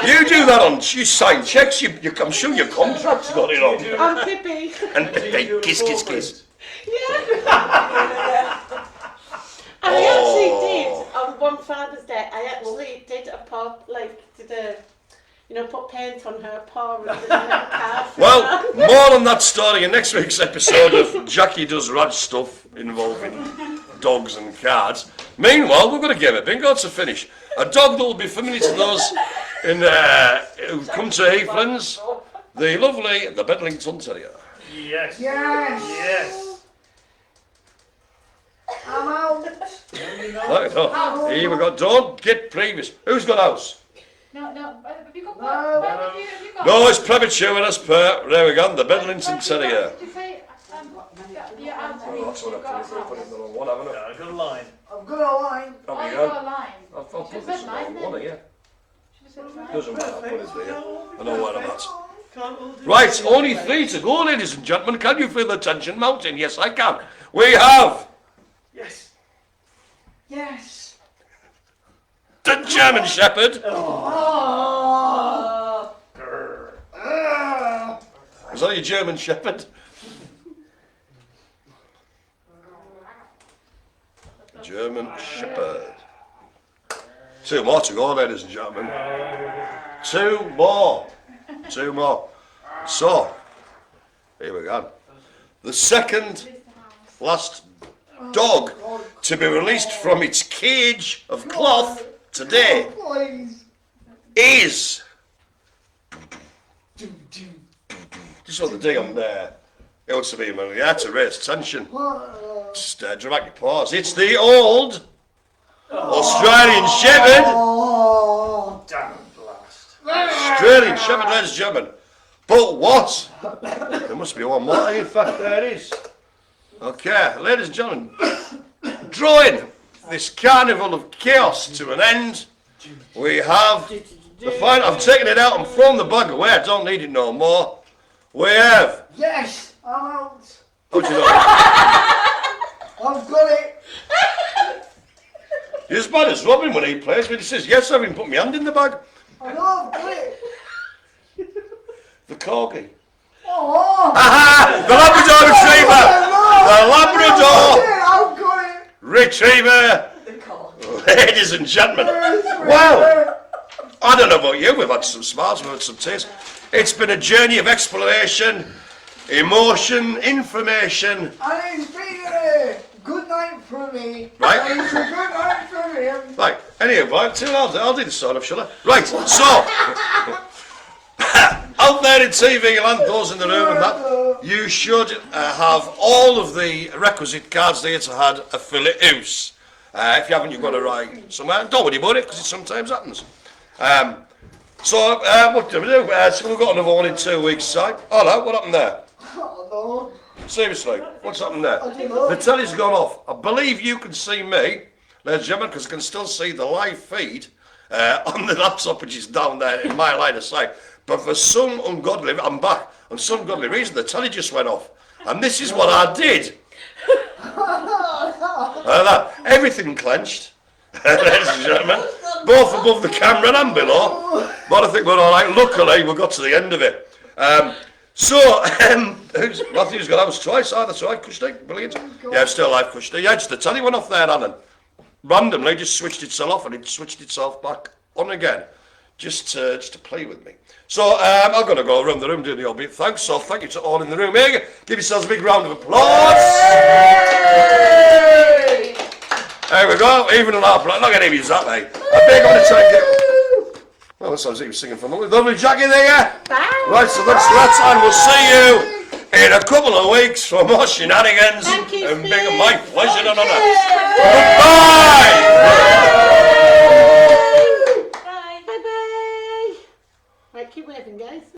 You do that on, you sign checks, I'm sure your contract's got it on. I'm Pippi. And Do you do kiss, a kiss, portrait? kiss. And I actually did, on one Father's Day, I actually did a paw, put paint on her paw and did a card. Well, more on that story in next week's episode of Jackie Does Raj Stuff involving dogs and cards. Meanwhile, we've got a game of bingo to finish. A dog that will be familiar to those who come to Heathlands, the Bedlington Terrier. Yes. Yes. Yes. I'm out. Right, no. Here we go. Don't get previous. Who's got house? No, have you got No. have you got No, it's premature as per. There we go. The Bedlington Terrier. Did you say, your answer Oh, is that's what you've got a I put in house? the wrong one, haven't I? No, I've got a line. I've got a line. There Oh, we you've go. got a line. I'll put Should've this said in line the then. wrong one, yeah. Should've said line. Doesn't matter, I'll put it there. I know where I'm at. Can't all do Right, it. only 3 to go, ladies and gentlemen. Can you feel the tension mounting? Yes, I can. We have Yes. Yes. the German Shepherd. Oh. Grr. Is that your German Shepherd? German Shepherd. 2 more to go, ladies and gentlemen. 2 more. 2 more. So, here we go. The second last dog to be released from its cage of cloth today Please. is. Just what the dig on there. It wants to be, man. You had to raise tension. Just dramatic pause. It's the old Australian Shepherd. Oh. Damn blast. Australian Shepherd, ladies and gentlemen. But what? There must be one more. In fact, there is. Okay, ladies and gentlemen, drawing this carnival of chaos to an end, we have the final. I've taken it out and thrown the bag away. I don't need it no more. We have. Yes. I'm out. How'd you know? I've got it. You're as bad as Robin when he plays, but he says, yes, I've been put my hand in the bag. I know I've got it. The corgi. Oh. Aha! The Labrador Retriever! The Labrador I've got it. Retriever! The call. Ladies and gentlemen. Well, I don't know about you, we've had some smiles, we've had some tears. It's been a journey of exploration, emotion, information. And it's been a good night for me. Right. And it's a good night for him. Right, anyway, right, I'll do the sort of, shall I? Right, so, out there in TV land, those in the room and that, you should have all of the requisite cards there to have a fillet house. If you haven't, you've got to write somewhere. Don't worry about it, because it sometimes happens. What do we do? So we've got another one in 2 weeks' time. Oh no, what happened there? Oh Seriously, what's happened there? I don't know. The telly's gone off. I believe you can see me, ladies and gentlemen, because I can still see the live feed on the laptop, which is down there in my line of sight. But for some ungodly, I'm back, on some ungodly reason, the telly just went off. And this is what I did. Everything clenched, ladies and gentlemen, both above the camera and below. But I think we're all right. Luckily, we got to the end of it. Matthew's got house twice. Oh, that's right, Cushy. Brilliant. Yeah, still alive, Cushy. Yeah, just the telly went off there, Alan. Randomly, just switched itself off and it switched itself back on again, just to play with me. So I'm going to go around the room doing the old bit. Thanks. So thank you to all in the room. Here, give yourselves a big round of applause. There we go. Even an half. Look at him, he's that, mate. I think I'm going to try and get. Well, that sounds like he was singing from the lovely Jackie there. Bye. Right, so that's that, and we'll see you in a couple of weeks for more shenanigans. Thank you, And Spiff. big my pleasure and honour. Goodbye. Bye. Bye bye. Right, keep waving, guys.